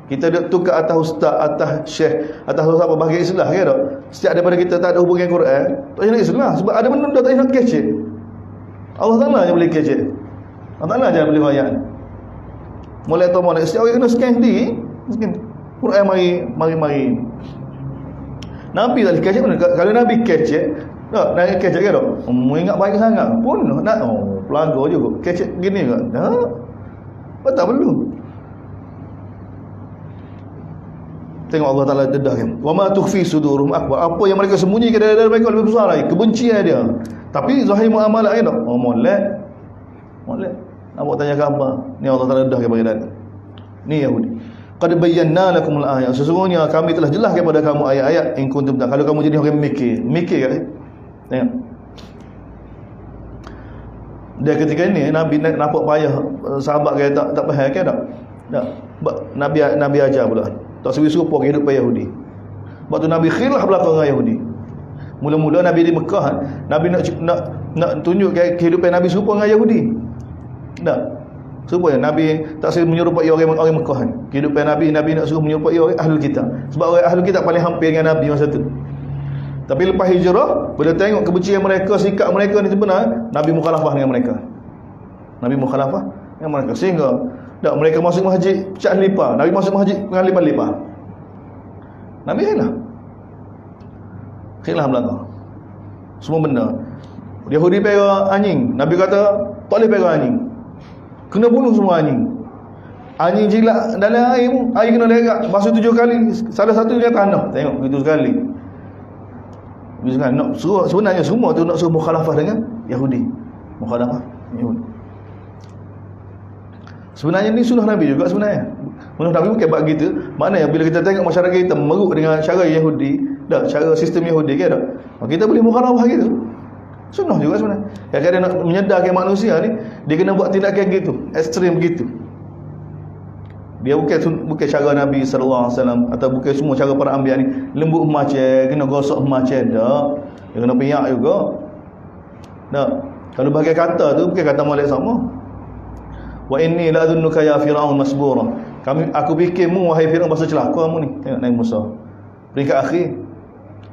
S1: Kita duk tukar atas ustaz, atas syekh, atas apa bahagian islah ke tak? Setiap daripada kita tak ada hubungan Quran, tak nak islah. Sebab ada benda tak nak kecek. Allah Taala je boleh kecek. Allah Taala je boleh bayar. Mulai tu mana setiap orang kena scan sendiri. Mungkin Quran mari. Nabi tak kecek mana? Kalau Nabi kecek, tak nak kecek ke tak? Ingat baik sangat. Pun nak pelaga juga. Kecek gini ke? Tak perlu. Tengok Allah Taala dedahkan. Wa ma tukhfi sudurum akbar. Apa yang mereka sembunyikan dalam mereka lebih besar lagi kebencian dia. Tapi zahir muamalah dia tak. Molek. Nampak tanya khabar. Ni Allah Taala dedahkan bagi dia. Ni Yahudi. Qad bayyana lakumul ayat. Sesungguhnya kami telah jelaskan kepada kamu ayat-ayat in kuntum tak. Kalau kamu jadi orang mikir kan. Tengok. Dia ketika ini Nabi nampak payah sahabat kata tak faham ke tak? Tak. Nabi ajar pula. Tak serupa kehidupan Yahudi. Sebab tu Nabi khilaf belakang dengan Yahudi. Mula-mula Nabi di Mekah, Nabi nak tunjuk kehidupan Nabi serupa dengan Yahudi. Tak. Serupa ya? Nabi tak selalu menyerupai orang Mekah. Kehidupan Nabi nak suruh menyerupai orang Ahlul Kitab. Sebab orang Ahlul Kitab paling hampir dengan Nabi masa tu. Tapi lepas hijrah, bila tengok kebencian mereka, sikap mereka ni sebenar, Nabi mukhalafah dengan mereka. Sehingga mereka masuk masjid pecah lipa. Nabi masuk masjid dengan lipa-lipa. Nabi khilaf belakang. Semua benda. Yahudi pegang anjing, Nabi kata tak boleh pegang anjing. Kena bunuh semua anjing. Anjing jilat dalam air kena lerak basuh 7 kali. Salah satu dia tanah. Tengok begitu sekali. Sebenarnya semua tu nak suruh mukhalafah dengan Yahudi. Mukhalafah Yahudi. Sebenarnya ni sunnah Nabi juga sebenarnya. Sunnah Nabi bukan buat gitu. Maknanya bila kita tengok masyarakat kita meruk dengan cara Yahudi, cara sistem Yahudi kan tak? Kita boleh mukhalafah gitu. Sunnah juga sebenarnya. Kadang-kadang nak menyedarkan manusia ni, dia kena buat tindakan gitu, ekstrim gitu. Dia bukan cara Nabi sallallahu alaihi wasallam atau bukan semua cara para anbiya ni lembut macam kena gosok macam dak. Dia kena piyak juga. Tak. Kalau bagi kata tu bukan kata molek sama. Wa inni la adunnuka ya fir'aun masbura. Aku fikirmu wahai Firaun bahasa celaka mu ni. Tengok Nabi Musa. Peringkat akhir.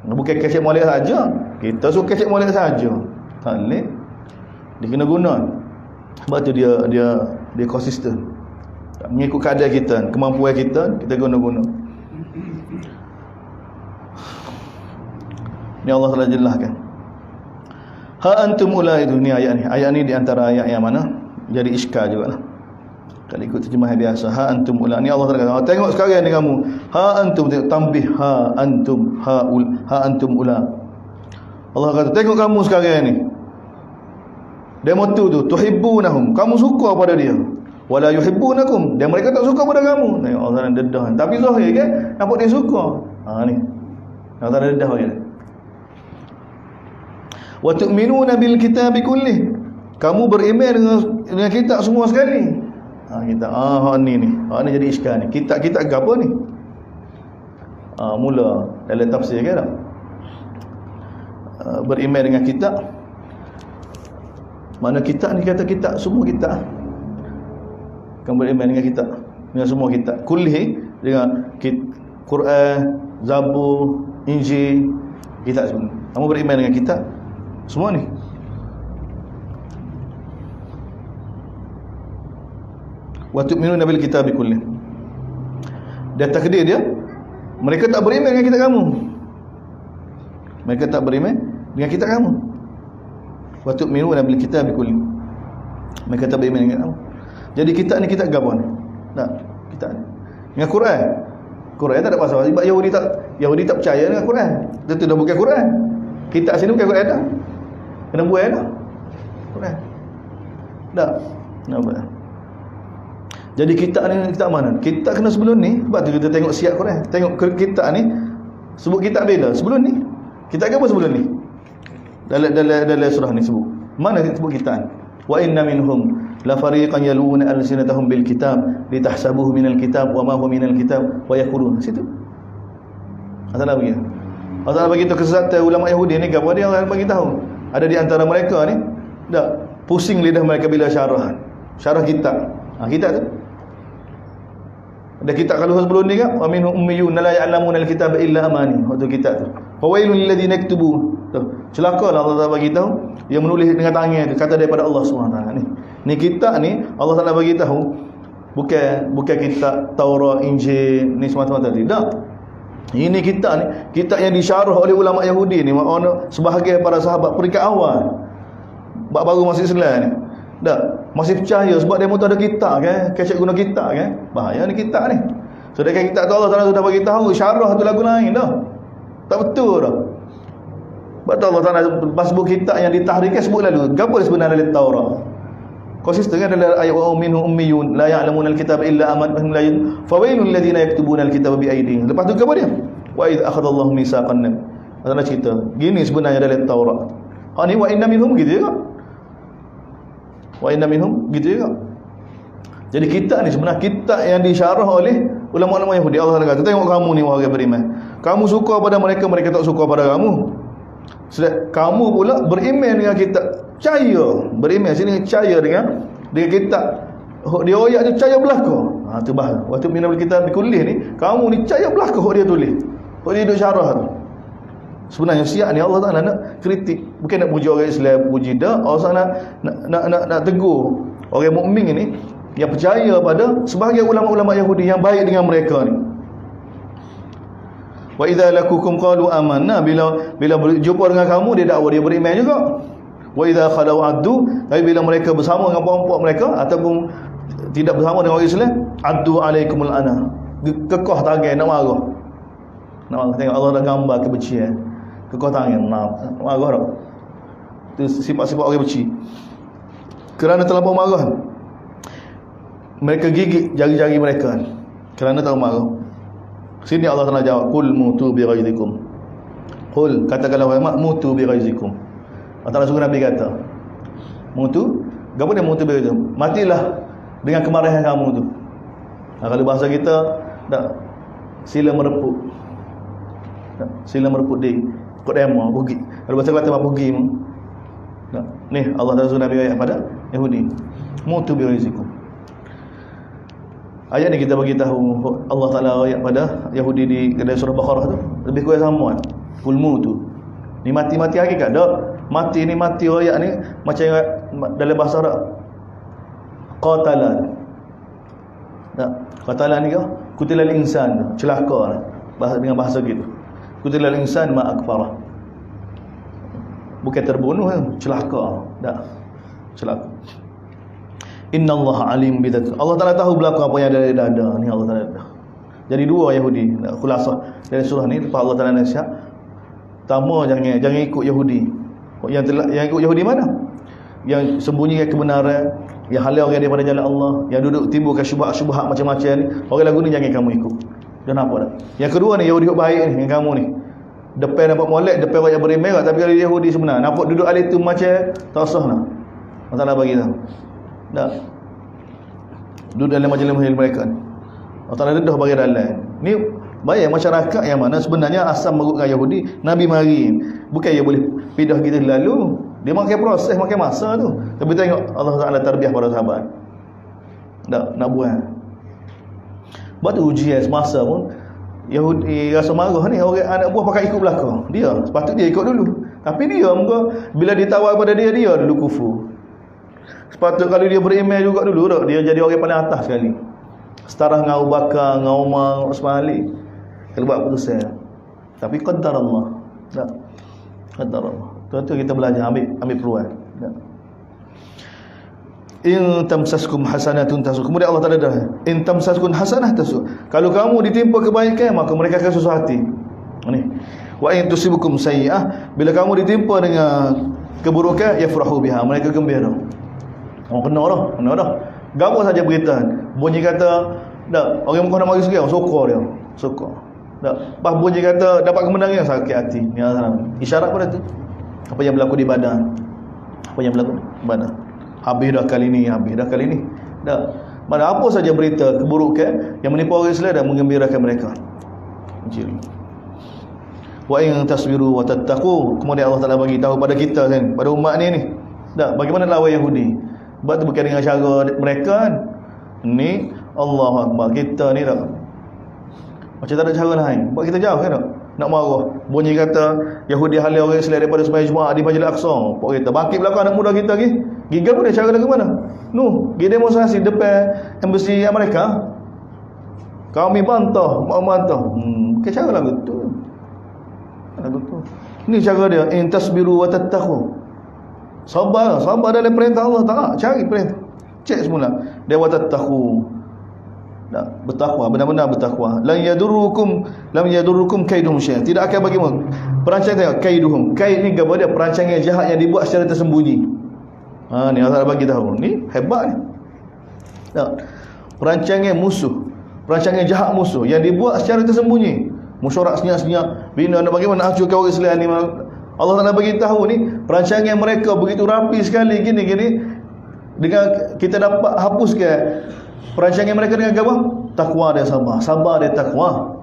S1: Bukan kecek molek saja. Kita suka kecek molek saja. Tak boleh. Dia kena guna. Sebab tu dia konsisten. Mengikut keadaan kita, kemampuan kita guna-guna. Ni Allah telah jelaskan. Ha antum ulai dunia ayat ni. Ayat ni di antara ayat yang mana jadi iskal jugalah. Kalau ikut terjemahan biasa, ha antum ulai. Ni Allah telah kata, tengok sekarang ni kamu. Ha antum, tambih ha antum ha antum ulai. Allah kata, tengok kamu sekarang ni. Demo tu tuhibbunahum, kamu suka pada dia. Wala yuhibbunakum, dan mereka tak suka pada kamu. Tengok Allah Taala dedah. Tapi zahir kan nampak dia suka. Ni. Allah Taala dedah dia. Wa tu'minuna bil kitabi kullih. Kamu beriman dengan kitab semua sekali. Kita ni jadi iskal ni. Kitab apa ni? Mula dalam tafsir kan. Beriman dengan kitab. Mana kitab ni kata kitab semua kitab. Kamu beriman dengan kitab, dengan semua kitab. Kulli dengan Quran, Zabur, Injil, kitab semua. Kamu beriman dengan kitab semua ni. Wa tu'minuna bil kitabi kulli. Dan takdir dia, mereka tak beriman dengan kitab kamu. Mereka tak beriman dengan kitab kamu. Wa tu'minuna bil kitabi kulli. Mereka tak beriman dengan kamu. Jadi kitab ni kitab apa ni? Tak, kitab ni. Dengan Quran. Quran tak ada pasal. Sebab Yahudi tak percaya dengan Quran. Itu dah bukan Quran. Kitab sini bukan Quran dah. Kena buat dah. Quran. Tak. Nampak. Jadi kitab ni kitab mana? Kitab kena sebelum ni. Sebab tu kita tengok siap Quran. Tengok kitab ni sebut kitab bila? Sebelum ni. Kitab apa sebelum ni? Dalam surah ni sebut. Mana sebut kitab? Wa inna minhum la fariqan yaluna alsinatahum bil kitab litahsabuhu minal kitab wa ma huwa minal kitab wa yaqulun. Situ Allah bagi. Allah bagi tu kesesatan ulama Yahudi ni apa dia orang bagi tahu. Ada di antara mereka ni dak pusing lidah mereka bila syarah kitab. Kitab tu. Ada kitab kalau sebelum ni kan wa minhum ummiyun la ya'lamuna al-kitaba illa amani. Waktu kitab tu. Fa wailul lil ladzina yaktubu. Celakalah Allah Taala bagi tahu dia menulis dengan tangan tu kata daripada Allah Subhanahu Wa Taala ni. Ni kitab ni Allah Taala bagi tahu bukan kitab Taurat, Injil ni semata-mata tidak. Ini kitab yang disyarah oleh ulama Yahudi ni, makna sebahagian para sahabat peringkat awal. Baru masuk Islam ni. Tak, masih percaya sebab dia ada kitab kan, kecek guna kitab kan. Bahaya ni kitab ni. Sedangkan kitab tu Allah Taala sudah bagi tahu syarah tu lagu lain dah. Tak betul dah. Betul Allah Taala pas sebut kitab yang ditahrikkan sebut lalu. Gapo sebenarnya dalam Taurat? Konsisten kan dalam ayat wa minhum ummiyun la ya'lamuna al-kitaba illa amanahum la fawailul ladzina yaktubuna al-kitaba bi aydihim. Lepas tu apa dia? Wa idz akhadallahu mitsaqan. Allah cerita, gini sebenarnya dalam Taurat. Ni wa inna minhum gitu juga. Wa inna minhum gitu juga. Jadi kitab ni sebenarnya kitab yang disyarah oleh ulama-ulama Yahudi. Allah kata, tengok kamu ni wahai beriman. Kamu suka pada mereka, mereka tak suka pada kamu. Sedang kamu pula beriman dengan kitab. Percaya, beriman sini percaya dengan kitab. Dia ayat ni percaya belaka. Tu bahasa. Waktu minal kitab bikullih ni, kamu ni percaya belaka dia tulis. Dia duk syarah tu. Sebenarnya siap ni Allah Taala nak kritik, bukan nak puji orang Islam, puji dah. Allah nak tegur orang mukmin ni yang percaya pada sebahagian ulama-ulama Yahudi yang baik dengan mereka ni. Wa idza lakukum qalu amanna, bila berjumpa dengan kamu dia dakwa dia beriman juga. Wa idza khalau addu, tapi bila mereka bersama dengan puak-puak mereka ataupun tidak bersama dengan orang Islam, addu alaikumul ana, kekah tangan nak marah. Tengok Allah dah gambar kebencian. Kekah tangan nak marah dah. Itu sifat-sifat orang benci. Kerana terlampau marah, mereka gigit jari-jari mereka kerana tak marah. Sini Allah Taala jawab, qul mutu bi ghaizikum. Qul, katakanlah wahai Muhammad, mutu bi ghaizikum. Allah Taala suruh Nabi kata, mutu, gapo dia mutu bi ghaizikum? Matilah dengan kemarahan kamu tu. Kalau bahasa kita tak, sila merepuk. Tak, sila merepuk di kot demo pergi. Kalau bahasa Kelantan pergi. Tak. Ni Allah Taala suruh Nabi ayat pada Yahudi. Mutu bi rizqikum. Ayat ni kita bagi tahu Allah Taala ayat pada Yahudi di dalam surah Baqarah tu lebih kurang sama. Kul mutu. Ni mati-mati hakikat dak. Mati ni mati ayat ni macam dalam bahasa Arab qatalan. Tak, qatalan ni kau kutilal insan, celaka bahasa dengan bahasa gitu. Kutilal insan ma akfara. Bukan terbunuh, celaka. Tak. Celaka. Innallaha alim bidzat. Allah Taala tahu belaka apa yang ada di dada ni Allah Taala. Jadi dua Yahudi. Khulasah dari surah ni lepas Allah Taala nasihat. Pertama jangan ikut Yahudi. Yang ikut Yahudi mana? Yang sembunyikan kebenaran, yang halau orang daripada jalan Allah, yang duduk timbulkan syubhat-syubhat macam-macam ni. Orang lagu ni jangan kamu ikut. Kenapa dah? Yang kedua ni Yahudi baik ni, yang kamu ni. Depan nampak molek, depan banyak beriman, tapi kalau Yahudi sebenar, nampak duduk alih tu macam tak sah nak. Allah bagi tahu. Tak. Duduk dalam majlis mereka ni. Allah dedah bagi dalam. Ni bayang masyarakat yang mana sebenarnya asal mengikutkan Yahudi, Nabi mari. Bukan dia boleh pindah gitu lalu. Dia makan proses, makan masa tu. Tapi tengok Allah Taala tarbiyah para sahabat. Nak buat. Buat ujian semasa pun Yahudi rasa marah ni, orang anak buah pakai ikut belakang. Dia sepatutnya dia ikut dulu. Tapi dia muka bila ditawar pada dia dulu kufur. Sepatutnya kalau dia beriman juga dulu tak, dia jadi orang paling atas sekali. Setara dengan Abu Bakar, dengan Umar, Utsman Ali. Kalau buat keputusan. Tapi qadar Allah. Tak. Qadar Allah. Tu kita belajar ambil peluang. Tak. In tamsaskum hasanatun tasuk. Kemudian Allah Taala dah. In tamsaskum hasanah tasuk. Kalau kamu ditimpa kebaikan, maka mereka akan susah hati. Ni. Wa in tusibukum sayyi'ah, bila kamu ditimpa dengan keburukan, yafrahu biha, mereka gembira. Oh kena dah. Gapo saja berita. Bunyi kata, dak, orang muka nak mari sekarang, sokor dia. Sokor. Dak, pas bunyi kata dapat kemenangan, sakit hati. Ni isyarat pada tu. Apa yang berlaku di badan. Apa yang berlaku di badan. Habis dah kali ni. Dah. Mana apa saja berita keburukan yang menimpa orang Islam dan menggembirakan mereka. Ciri. Wa in tasbiru wa tattaqu. Kemudian Allah Taala bagi tahu pada kita kan, pada umat ni. Dah, bagaimana lawan Yahudi? Sebab tu bukan dengan cara mereka kan. Ni Allahu Akbar. Kita ni dah macam tak ada cara lain. Buat kita jauh kan tak? Nak marah. Bunyi kata Yahudi halau orang Islam daripada sembahyang Jumaat di Masjidil Aqsa. Pak kita bangkit belakang anak muda kita lagi. Gigam pun dia cara ke mana? Pergi demonstrasi depan embassy Amerika. Kami bantah, mau bantah. Ke cara lagu tu. Ni cara dia, in tasbiru wa tattaqu. Sabar dalam perintah Allah tak cari perintah. Cek semula. Dia wa tattaqu. Bertakwa, benar-benar bertakwa. Lam yadurukum kaiduhum syai'. Tidak akan bagi perancangan tengok kaiduhum. Kaid ni apa dia? Perancangan jahat yang dibuat secara tersembunyi. Ni Allah bagi tahu. Ni hebat ni. Perancangan musuh, perancangan jahat musuh yang dibuat secara tersembunyi. Musyawarah senyap-senyap, bina nak bagaimana hancurkan orang Islam ni. Allah Taala bagi tahu ni perancangan mereka begitu rapi sekali gini. Dengan kita dapat hapuskan perancangan mereka dengan apa? Takwa dan sabar dan takwa.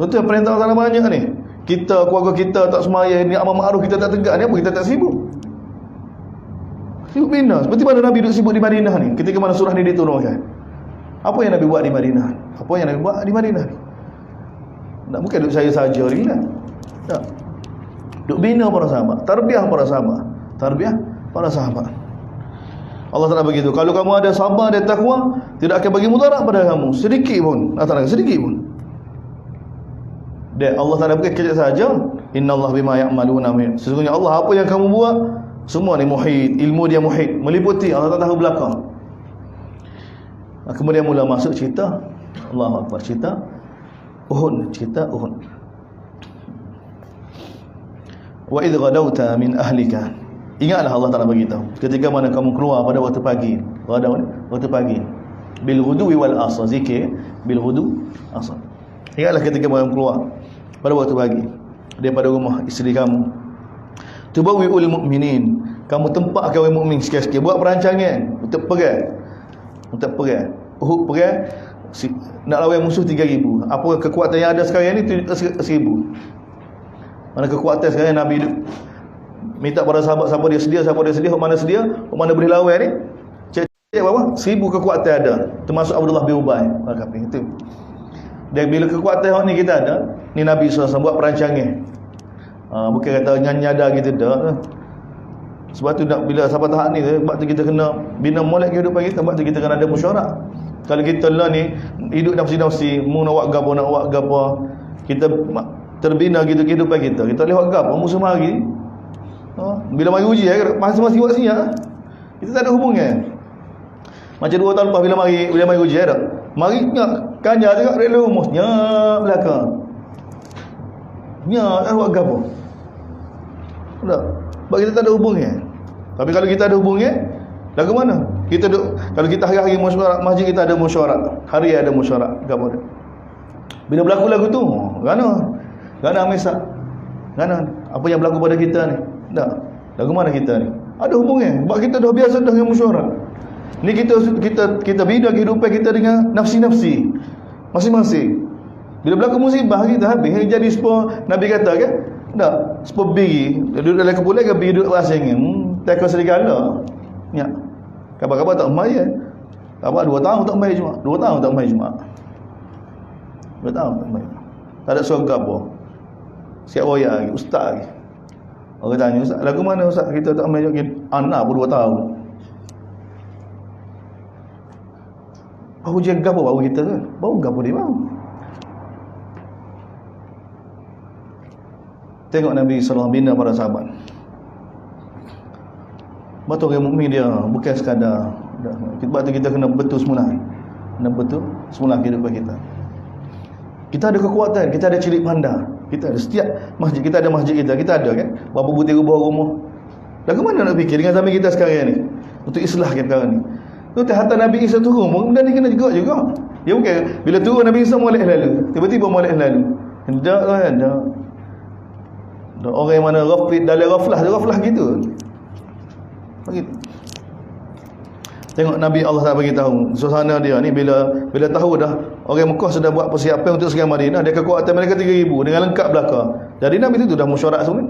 S1: Betul perintah Allah banyak ni. Kita, keluarga kita tak semaya, ni amal ma'ruf kita tak tegak ni, apa kita tak sibuk? Sibuk bina. Seperti mana Nabi duduk sibuk di Madinah ni ketika mana surah ni diturunkan. Apa yang Nabi buat di Madinah? Tak bukan duduk saya saja ni lah. Tak. Duduk bina para sahabat, tarbiyah para sahabat. Allah Taala begitu. Kalau kamu ada sabar dan takwa, tidak akan bagi mudarat pada kamu sedikit pun. Dan Allah Taala bukan kecil saja. Innallaha bima ya'maluna. Sesungguhnya Allah apa yang kamu buat semua ni muhit, ilmu dia muhit, meliputi. Allah Taala tahu belakang. Kemudian mula masuk cerita Allahu Akbar, cerita Uhud. Wa idh ghadawta min ahlika. Ingatlah Allah Taala bagi tahu ketika mana kamu keluar pada waktu pagi. Waktu pagi. Bil ghudwi wal asr, zikir bil ghudwi asr. Ingatlah ketika kamu keluar pada waktu pagi daripada rumah isteri kamu. Tubawwi'ul mu'minin, kamu tempatkan orang mukmin sikit-sikit buat perancangan untuk perang. Uhud perang nak lawan musuh 3,000. Apa kekuatan yang ada sekarang ni 1,000. Mana kekuatan sekarang Nabi minta pada sahabat siapa dia sedia, mana boleh lawan ni. Cek apa? 1,000 kekuatan ada. Termasuk Abdullah bin Ubay. Itu. Dan bila kekuatan ni kita ada, ni Nabi SAW buat perancangan. Bukan kata nyada gitu dah. Sebab tu nak bila sampai tahap ni, sebab tu kita kena bina molek kehidupan kita, sebab tu kita kena ada musyawarah. Kalau kita lah ni hidup nafsi-nafsi, mu nak buat gapo, kita terbina gitu kehidupan kita. Kita boleh buat gapo musuh mari. Bila mari uji masing-masing buat siap. Kita tak ada hubungan. Macam 2 tahun lepas bila mari uji dah. Mari nak kanja tengok rela rumusnya belakang. Tak buat gapo. Tak. Sebab kita tak ada hubungan. Tapi kalau kita ada hubungan, lagu mana? Kita duk, kalau kita hari-hari mesyuarat masjid, kita ada mesyuarat. Hari ada mesyuarat. Gapo dia? Bila berlaku lagu tu, Gana mesak. Gana apa yang berlaku pada kita ni? Tak. Lagu mana kita ni? Ada hubungan. Sebab kita dah biasa dah dengan mesyuarat. Ni kita bina kehidupan kita dengan nafsi-nafsi masing-masing. Bila berlaku musibah kita habis jadi sepa Nabi kata kan? Tak, sepa biri duduk dalam kumpulan ke biri duduk asing. Tak serigala. Ya. Khabar-khabar tak mai ya. Khabar 2 tahun tak mai Jumaat. 2 tahun tak mai Jumaat. 2 tahun tak mai. Tak ada surga apa. Siap royak lagi, ustaz lagi. Orang tanya, ustaz, lagu mana ustaz kita tak mai lagi? Anak pun 2 tahun. Bau jaga apa bau kita kan? Bau gapo dia bau? Tengok Nabi SAW bina para sahabat. Betul orang mukmin dia bukan sekadar. Sebab tu kita kena betul semula. Kena betul semula kehidupan kita. Kita ada kekuatan, kita ada ciri pandang. Kita ada setiap masjid, kita ada masjid kita ada kan? Berapa butir rumah. Lagu mana nak fikir dengan zaman kita sekarang ni? Untuk islah kita sekarang ni. Tu hatta Nabi Isa turun, benda ni kena juga. Ya bukan bila turun Nabi Isa molek lalu. Tiba-tiba molek lalu. Hendak kan ada. Orang yang mana dalam ghaflah gitu. Begitu. Tengok Nabi Allah tak bagi tahu suasana dia ni bila tahu dah orang Mekah sudah buat persiapan untuk serang Madinah, dia kekuatan mereka 3,000 dengan lengkap belaka. Jadi Nabi itu dah mesyuarat semua.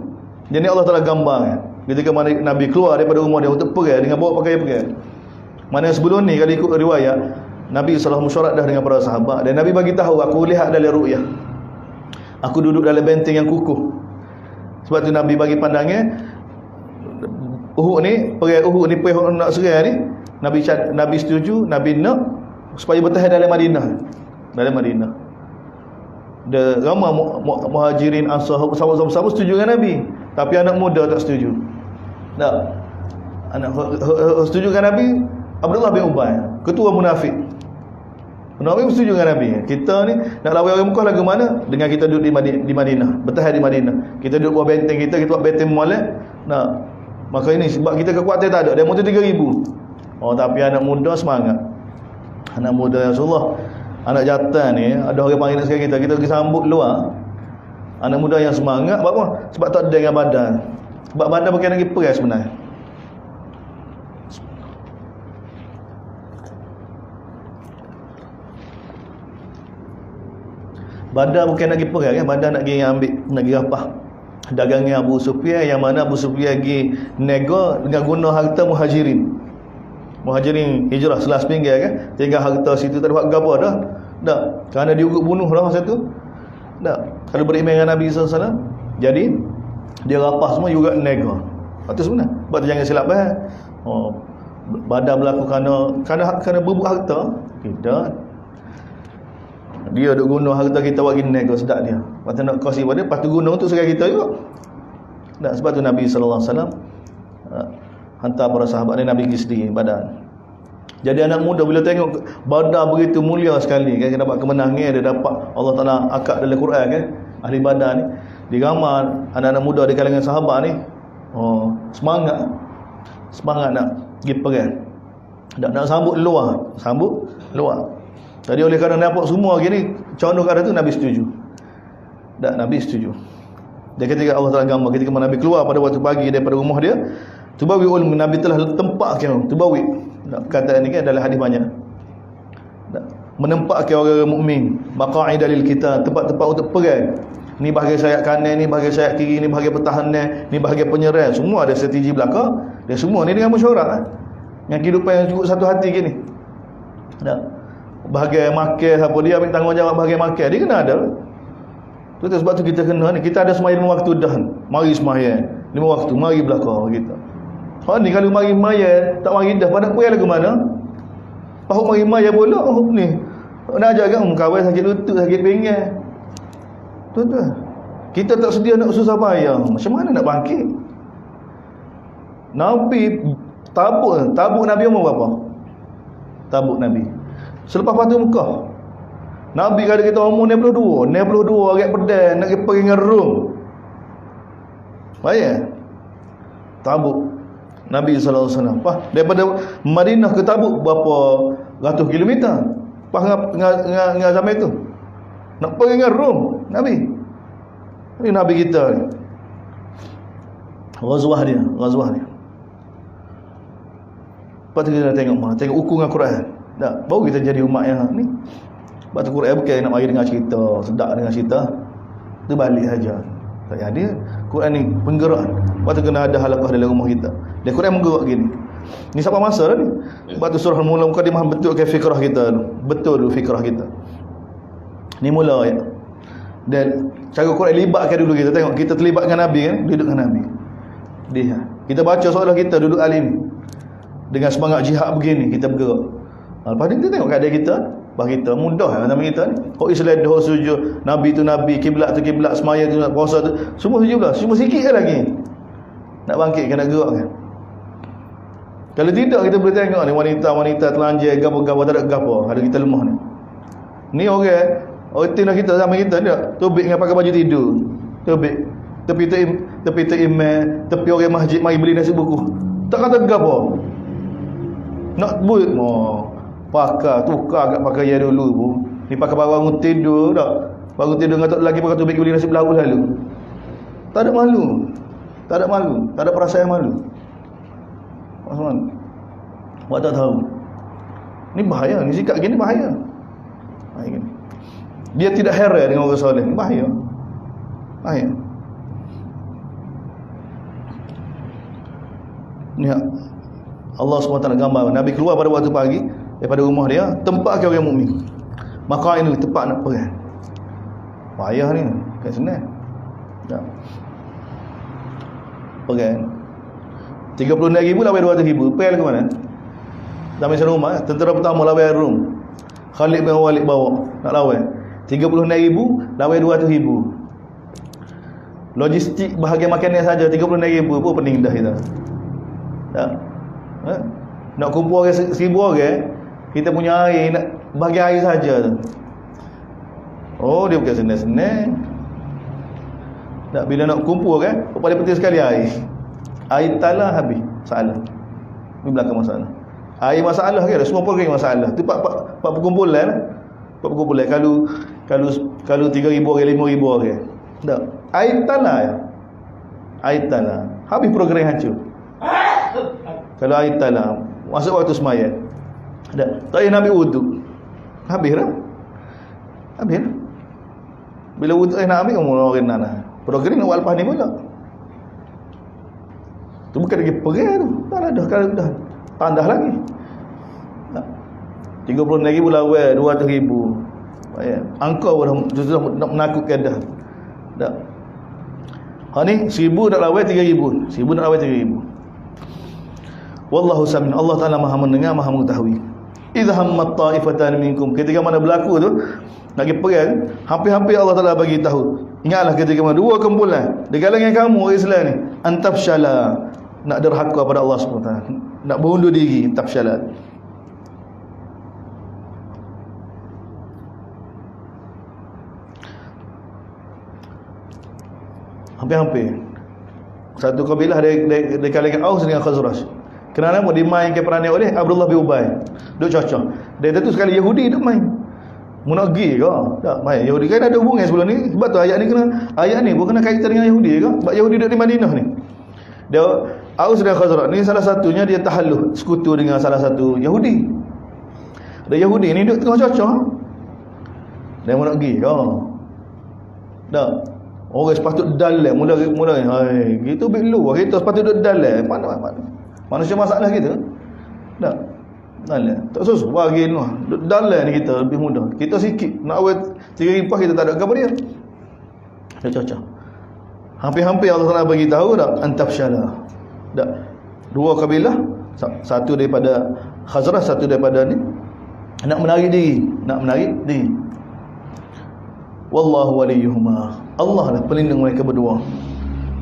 S1: Jadi Allah Taala gambar ketika Nabi keluar daripada rumah dia untuk pergi dengan bawa pakaian perang. Mana sebelum ni kalau ikut riwayat Nabi SAW mesyuarat dah dengan para sahabat dan Nabi bagi tahu, aku lihat dalam ru'yah. Aku duduk dalam benteng yang kukuh. Sebab tu Nabi bagi pandangan Uhud ni perang nak serang ni, Nabi setuju, Nabi nak supaya bertahan dalam Madinah. Dia ramai muhajirin, ansar, sahabat-sahabat setuju dengan Nabi, tapi anak muda tak setuju. Tak. Anak setuju dengan Nabi Abdullah bin Ubay, ketua munafik. Munafik setuju dengan Nabi. Kita ni nak lawan orang Mekah lagu mana? Dengan kita duduk di Madinah, bertahan di Madinah. Kita duduk buat benteng kita buat benteng molek. Nah, maka ini sebab kita kekuatan tak ada. Dia motor 3,000. Oh, tapi anak muda semangat. Anak muda Rasulullah, anak jantan ni, ada orang panggil sekarang kita pergi sambut luar. Anak muda yang semangat, sebab apa? Sebab tak ada dengan badan. Sebab badan bukan lagi peras sebenarnya. Badan bukan nak pergi perang kan, badan nak pergi ambil, nak pergi rapah dagangan Abu Sufyan, yang mana Abu Sufyan pergi nego dengan guna harta muhajirin hijrah selas pinggir kan, tinggal harta situ tak ada buat gapo dah. Kerana dia ugut bunuh dah masa tu. Kalau beriman dengan Nabi SAW, jadi dia rapah semua juga nego. Itu sebenarnya. Sebab tu jangan silap badan berlaku kerana berebut harta kita. Dia duk guna harta kita buat gini nego sedap dia. Lepas nak kasih pada, lepas tu guna untuk serang kita juga. Sebab tu Nabi SAW hantar para sahabat ni, Nabi pergi sendiri badan. Jadi anak muda bila tengok badan begitu mulia sekali kan, dia dapat kemenangan, dia dapat Allah Taala akad dalam Quran kan, ahli badan ni digambar anak-anak muda di kalangan sahabat ni semangat nak pergi perang, nak sambut luar. Jadi oleh kerana nampak semua gini condong ke arah tu, Nabi setuju. Nabi setuju. Dan ketika Allah Taala gambar, ketika Nabi keluar pada waktu pagi daripada rumah dia, tubawi ulum, Nabi telah tempat tubawi. Perkataan ni kan adalah hadis banyak. menempatkan orang-orang mukmin maqa'ida lil kita, tempat-tempat untuk perang. Ni bahagian sayap kanan, ni bahagian sayap kiri, ni bahagian pertahanan, ni bahagian penyerang. Semua ada strategi belakang. Dan semua ni dengan mesyuarat. Yang kehidupan yang cukup satu hati gini. Tak. Bahagian makan apa dia ambil tanggungjawab bahagian makan. Dia kena ada. Tu sebab tu kita kena ni. Kita ada sembahyang 5 waktu dah. Mari sembahyang 5 waktu, mari belakang kita. Ha ni kalau mari sembahyang tak mari dah pada puan lagu mana? Pahu mari sembahyang pula ni. Nak ajar kan kawan sakit lutut, sakit pinggang. Tu. Kita tak sedia nak susah payah. Macam mana nak bangkit? Nabi tabuk Nabi umur berapa? Tabuk Nabi. Selepas Fathu Mekah. Nabi kata kita umur 62 agak pedang nak pergi dengan Rom. Baik. Tabuk Nabi sallallahu alaihi wasallam. Daripada Madinah ke Tabuk berapa ratus kilometer? Dengan zaman itu. Nak pergi dengan Rom, Nabi. Ini Nabi kita ni. Ghazwah dia. Lepas tu kita tengok ukur dengan Quran. Tak, baru kita jadi umat yang ni. Lepas tu Quran bukan nak mari dengan cerita, sedap dengan cerita. Tu balik saja. Tak ada. Quran ni penggerak. Lepas tu kena ada halaqah dalam rumah kita. Dia Quran menggerak gini. Ni siapa masa dah ni. Lepas tu surah mula mukadimah betulkan fikrah kita tu. Betul dulu fikrah kita. Ni mula ya. Dan cara Quran libatkan dulu kita. Tengok kita terlibat dengan Nabi kan, duduk dengan Nabi. Dia. Kita baca soalan kita duduk alim. Dengan semangat jihad begini kita bergerak. Lepas ni kita tengok keadaan kita, bahawa kita mudah nama kita ni. Kok Islam dah sujud, Nabi tu Nabi, kiblat tu kiblat, semaya tu puasa tu, semua 17, cuma sikit je lagi. Nak bangkit kan, nak gerak kan. Kalau tidak kita boleh tengok ni wanita telanjang gapo-gapo tak ada gapo, ada kita lemah ni. Ni orang tina kita sama kita ni tubik dengan pakai baju tidur. Tubik tepi imam, tepi orang masjid mari beli nasi buku. Tak kata gapo. Nak buat tukar agak pakai ya dulu pun. Ni pakai baru tidur tak. Baru tidur ngatok lagi pakai tubik beli nasi belau lalu. Tak ada malu. Tak ada perasaan malu. Maksudnya buat tak tahu. Ni bahaya, ni sikap gini bahaya. Dia tidak heran dengan orang soleh. Ni bahaya. Ni Allah SWT gambar Nabi keluar pada waktu pagi daripada rumah dia, tempat ke orang mukmin. Maka ini tempat nak perang. Payah ni, kan senang. Tak. Perang. 36,000 lawan 200,000. Perang ke mana? Dalam masa rumah, tentera pertama lawan Rom. Khalid bin Walid bawa nak lawan. 36,000 lawan 200,000. Logistik bahagian makanan saja 36,000 pun pening dah kita. Tak. Nak kumpul orang 1,000 orang, kita punya air nak bagi air saja tu. Oh, dia bukan senang-senang. Tak, bila nak kumpul kan, paling penting sekali air. Air talah habis, salah. Ini belakang masalah. Air masalah ke? Semua pun masalah. Tu pak perkumpulan. Kalau 3,000 orang, 5,000 orang. Tak. Air tanah. Habis program hancur. Kalau air tanah masuk waktu sembahyang. Tak payah nak ambil wuduk. Habis dah. Bila wuduk nak ambil orang nak. Program nak buat lepas ni pula. Tu bukan lagi perang tu. Dah kalau dah tandah lagi. 36,000 lawan 200,000. Angka dah nak menakutkan dah. Tak. Ha ni 1,000 nak lawan 3,000. 1,000 nak lawan 3,000. Wallahu sami'un. Allah Taala Maha mendengar, Maha mengetahui. Idza hammat ta'ifatan minkum, ketika mana berlaku tu nak pergi perang, hampir-hampir Allah Taala bagi tahu. Ingatlah ketika mana dua kumpulan di kalangan kamu orang Islam ni, antafshala, nak derhaka pada Allah SWT, nak berundur diri, tafshala. Hampir-hampir satu kabilah dari kalangan Aus dengan Khazraj. Kerana mau dimainkan peranan oleh Abdullah bin Ubay. Duk cocok. Dia tu sekali Yahudi duk main. Munafik ke? Tak main. Yahudi kan ada hubungan sebelum ni. Sebab tu ayat ni bukan kena kaitan dengan Yahudi ke? Sebab Yahudi duduk di Madinah ni. Dia Aus dan Khazraj ni salah satunya dia tahallul, sekutu dengan salah satu Yahudi. Dan Yahudi ni duduk tengah cocok. Dia mau nak pergi dah. Orang sepatut dalam mula hai gitu bilu kita sepatut duduk dalam mana manusia masalah kita dah dalam tak susah bagi ni dalam ni kita lebih mudah kita sikit nak awet 3 ripas kita tak ada apa dia cocok hampir-hampir Allah Taala bagi tahu dah antafshala dah dua kabilah satu daripada Khazraj satu daripada ni nak menarik diri wallahu waliyuhuma Allah lah pelindung mereka berdua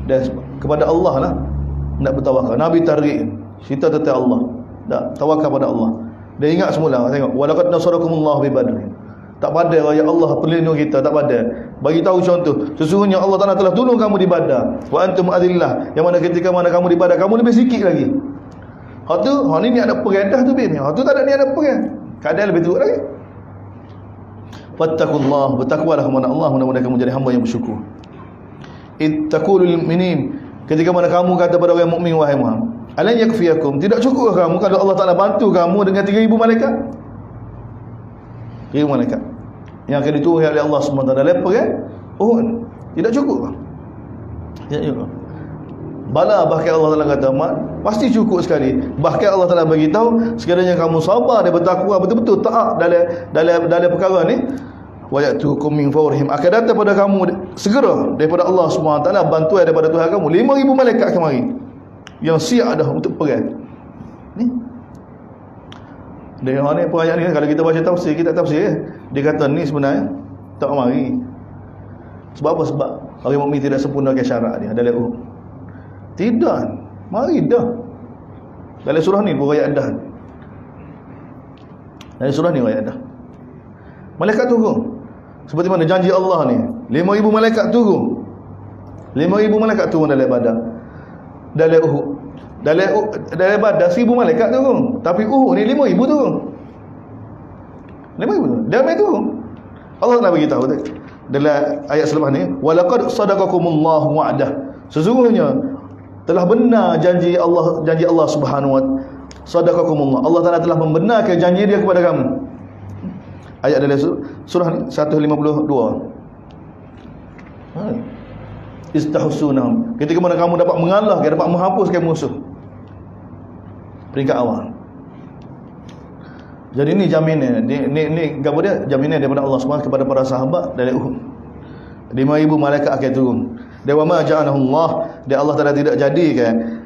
S1: dan kepada Allah lah nak bertawakal. Nabi tarik cerita tentang Allah tak tawakal pada Allah. Dia ingat semula tengok walaqad nasarakumullahu bi badr tak pada ayat Allah pelindung kita tak pada bagi tahu contoh sesungguhnya Allah Taala telah tolong kamu di Badar wa antum adillah yang mana ketika mana kamu di Badar kamu lebih sikit lagi ni ni ada perang dah tu bin tu tak ada ni ada perang keadaan lebih teruk lagi. Fattakullah, bertakwalah kepada Allah, mudah-mudahan kamu jadi hamba yang bersyukur. Ittaqulul mu'minin, ketika mana kamu kata pada orang mukmin wahai Muhammad, alan yakfiyakum, tidak cukup kamu kalau Allah Taala bantu kamu dengan 3000 malaikat? 3000 malaikat yang akan diturunkan oleh Allah SWT dalam perang Uhud. Tidak cukup. Tidak cukup. Bala bahkan Allah Taala kata pasti cukup sekali. Bahkan Allah Taala bagi tahu sekiranya kamu sabar dan bertakwa betul-betul taat dalam perkara ni wa ya'tukum min fawrihim akan datang pada kamu segera daripada Allah SWT bantuan daripada Tuhan kamu 5000 malaikat kemari yang siap dah untuk perang ni. Dia ni ayat ni kalau kita baca tafsir kita dia kata ni sebenarnya tak mari. Sebab apa? Sebab orang mukmin tidak sempurnakan syarat dia dalam Uhud. Tidak, mari dah. Dalam surah ni pun ayat dah. Dalam surah ni ayat dah. Malaikat turun. Seperti mana janji Allah ni, 5000 malaikat turun. 5000 malaikat turun dalam Badar. Dalam Uhud. Dalam Badar 1000 malaikat turun. Tapi Uhud ni 5000 turun. 5000 turun. Damai turun. Allah nak bagi tahu dalam ayat selepas ni, walaqad sadaqakumullahu wa'dah. Sesungguhnya telah benar janji Allah Subhanahu wa taala. Sadaqakumullah. Allah Taala telah membenarkan janji dia kepada kamu. Ayat dalam surah 152. Istahsunahum. Ketika mana kamu dapat mengalahkan, dapat menghapuskan musuh. Peringkat awal. Jadi ni jaminan, ni gapo dia? Jaminan daripada Allah Subhanahu kepada para sahabat dari Uhud. 5000 malaikat akan turun. Dan wa ma ja'alahu Allah, dan Allah Taala tidak jadikan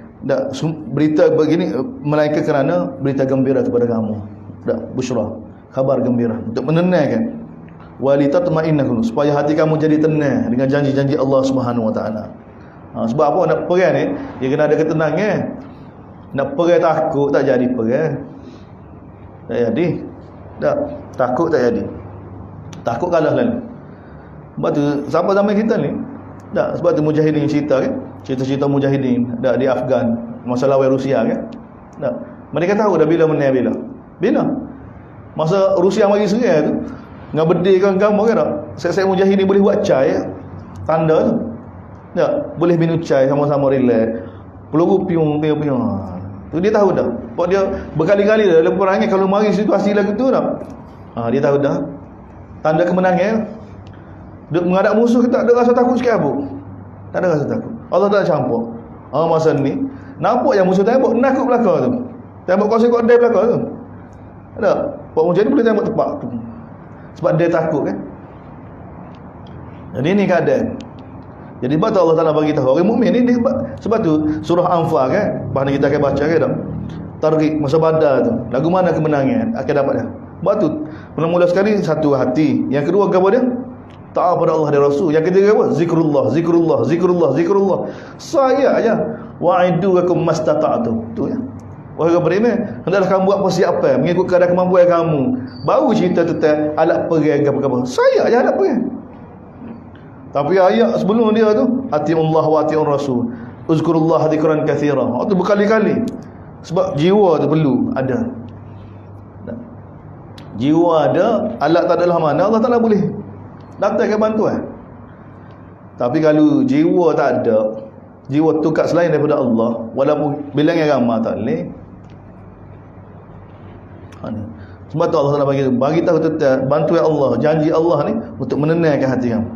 S1: berita begini melainkan kerana berita gembira kepada kamu. Busyra, khabar gembira untuk menenangkan walitatma'inna qulub, supaya hati kamu jadi tenang dengan janji-janji Allah Subhanahu wa taala. Sebab apa nak perang ni? Dia kena ada ketenangan. Nak perang takut tak jadi perang. Tak jadi. Tak, takut tak jadi. Takut kalah lalu. Sebab tu sampai zaman kita ni tak, sebab tu mujahidin cerita kan, cerita-cerita mujahidin dak di Afghan masa lawan Rusia kan. Tak, mereka tahu dah bila menang bila masa Rusia mari serang tu dengan bedilkan gambar kan tak, saya mujahidin boleh buat cai tanda tu. Tak, boleh minum cai sama-sama relax. Peluru piung. Tu dia tahu dah. Sebab dia berkali-kali dah dalam perangai kalau mari situasi lagu tu dah. Dia tahu dah. Tanda kemenangan. Duk menghadap musuh kita tak ada rasa takut sikit apa. Tak ada rasa takut. Allah tak campur. Masa ni nampak yang musuh tembak nakut belakang tu. Tembak kuasa kau dia belakang tu. Ada. Pak muncul ni boleh tembak tepat tu. Sebab dia takut kan. Jadi ni keadaan. Jadi sebab tu Allah Taala bagi tahu orang mukmin ni sebab tu surah Anfal kan, bahan kita akan baca kan tak. Targhib masa Badar tu. Lagu mana kemenangan akan dapat dah. Sebab tu mula-mula sekali satu hati. Yang kedua apa dia? Taat pada Allah dan Rasul. Yang ketiga apa? Zikrullah. Saya aja wa'idu lakum mastata'tu. Tu ya. Wahai orang beriman, hendaklah kamu buat persiapan mengikut kadar kemampuan kamu. Baru cerita tentang alat perang apa-apa. Saya aja alat perang. Tapi ayat sebelum dia tu, atiullah wa atiur rasul. Uzkurullah dzikran katsira. Itu berkali-kali. Sebab jiwa tu perlu ada. Jiwa ada, alat tak adalah mana, Allah Taala boleh datangkan bantuan. Tapi kalau jiwa tak ada, jiwa tu kat selain daripada Allah, walaupun bilangan ramai tak boleh. Sebab tu Allah Taala bagi tahu tentang bantuan Allah, janji Allah ni untuk menenangkan hati kamu.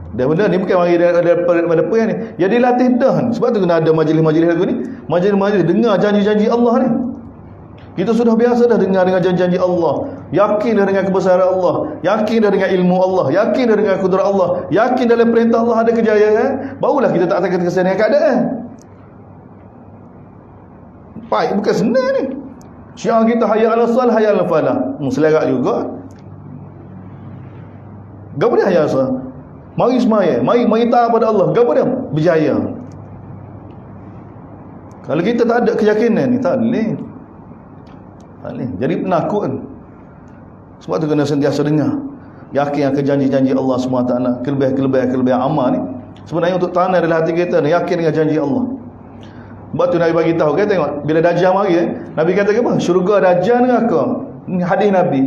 S1: Dan benda ni bukan mari daripada apa ni. Ya dilatih dah. Sebab tu kena ada majlis-majlis lagu ni. Majlis-majlis dengar janji-janji Allah ni. Kita sudah biasa dah dengar dengan janji-janji Allah. Yakin dah dengan kebesaran Allah. Yakin dah dengan ilmu Allah. Yakin dah dengan kudrat Allah. Yakin dalam perintah Allah ada kejayaan. Barulah kita tak akan terkesan dengan keadaan. Baik, bukan senang ni. Syiar kita hayya ala sal, hayya ala falah. Selerak juga. Gapo dia hayya sal? Mari semaya, mari taat pada Allah. Gapo dia? Berjaya. Kalau kita tak ada keyakinan ni, tak boleh. Tak boleh. Jadi penakut kan. Sebab tu kena sentiasa dengar. Yakin akan janji-janji Allah SWT. Kelebihan amal ni. Sebenarnya untuk tanam dalam hati kita ni, yakin dengan janji Allah. Sebab tu Nabi bagi tahu, kita tengok bila Dajjal mari, Nabi kata apa? Syurga Dajjal neraka. Ini hadis Nabi.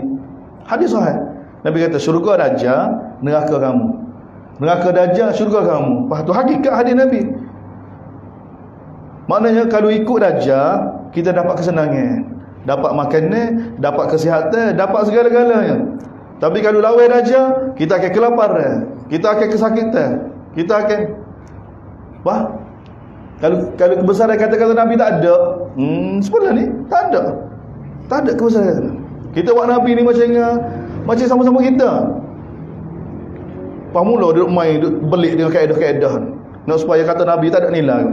S1: Hadis sahih. Nabi kata syurga Dajjal neraka kamu. Neraka Dajjal syurga kamu. Lepas tu hakikat hadis Nabi. Maknanya kalau ikut Dajjal, kita dapat kesenangan, dapat makanan, dapat kesihatan, dapat segala-galanya. Tapi kalau lawan Dajjal, kita akan kelaparan, kita akan kesakitan, kita akan Kalau kebesaran kata-kata Nabi tak ada, sebenarnya ni tak ada kebesaran. Kita buat Nabi ni macam sama-sama kita. Pamula duduk main, duduk belik dengan kaedah-kaedah nak supaya kata Nabi tak ada nilai.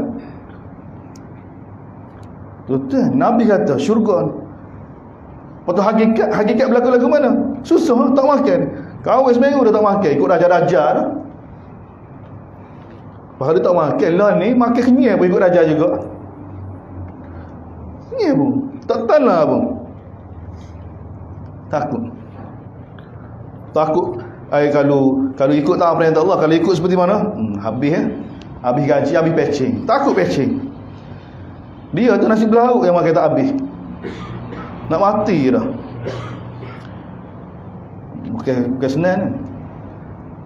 S1: Betul, Nabi kata syurga. Lepas hakikat berlaku lagu mana? Susah, tak makan. Kau seminggu dah tak makan, ikut raja-raja dah. Bahawa dia tak makan lah ni, makan kenyai pun ikut raja juga. Kenyai pun, tak tanah pun. Takut. Kalau ikut tak perintah Allah, kalau ikut seperti mana? Habis habis gaji, habis pecing. Takut pecing. Dia tu nasi belauk yang makan tak habis. Nak mati dah. Bukan senang ni.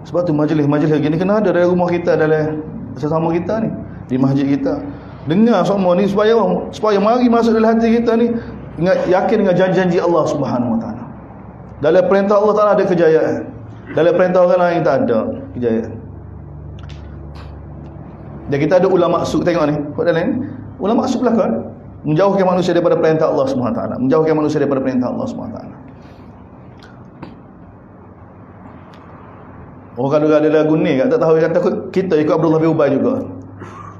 S1: Sebab tu majlis-majlis gini kena ada dari rumah kita, dalam sesama kita ni, di masjid kita. Dengar semua ni supaya mari masuk dalam hati kita ni, yakin dengan janji-janji Allah Subhanahu Wa Taala. Dalam perintah Allah Taala ada kejayaan. Dalam perintah orang lain tak ada kejayaan. Dan kita ada ulama maksud, tengok ni, dalam ni ulama maksud belakang menjauhkan manusia daripada perintah Allah Subhanahu Wa Taala, menjauhkan manusia daripada perintah Allah Subhanahu Wa Taala. Oh, kalau ada lagu ni tak tahu, kata kita ikut Abdullah bin Ubay juga.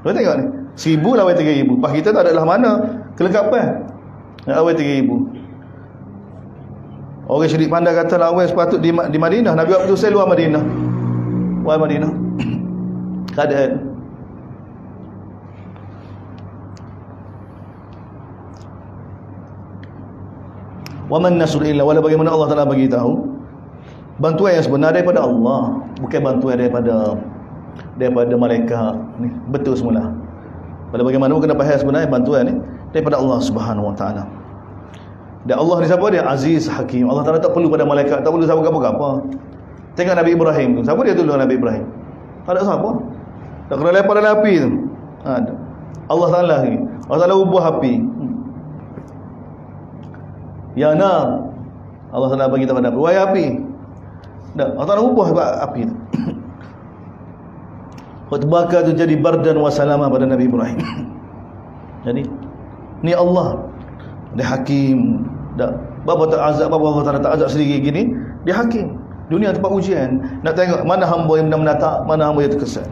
S1: Kau tengok ni, 1000 lawan 3000. Pas kita tak adalah mana kelengkapan. Nak lawan 3000. Orang syirik pandai kata lawan sepatut di Madinah. Nabi Abdul Sail luar Madinah. Luar Madinah. Keadaan. Wa man nasr illa, wala bagaimana Allah Taala bagi tahu bantuan yang sebenar daripada Allah, bukan bantuan daripada malaikat ni. Betul semula. Pada bagaimana kena faham sebenarnya bantuan ni daripada Allah Subhanahu Wa Taala. Dan Allah ni siapa dia? Aziz Hakim. Allah Taala tak perlu pada malaikat, tak perlu siapa-siapa. Tengok Nabi Ibrahim tu. Siapa dia tolong Nabi Ibrahim? Tak ada siapa. Tak kena lepas dalam api tu. Ada. Allah Taala ni. Allah Taala ubah api. Ya nar. Allah Taala bagi tahu pada wahai api. Dah, Allah Taala ubah api tu. Terbakar tu jadi bardan wa salamah pada Nabi Ibrahim. Jadi ni Allah, dia Hakim. Dah, bapa tak azab, bapa Allah Taala tak azab sendiri gini, dia Hakim. Dunia tempat ujian, nak tengok mana hamba yang benar-benar tak, mana hamba yang terkesan.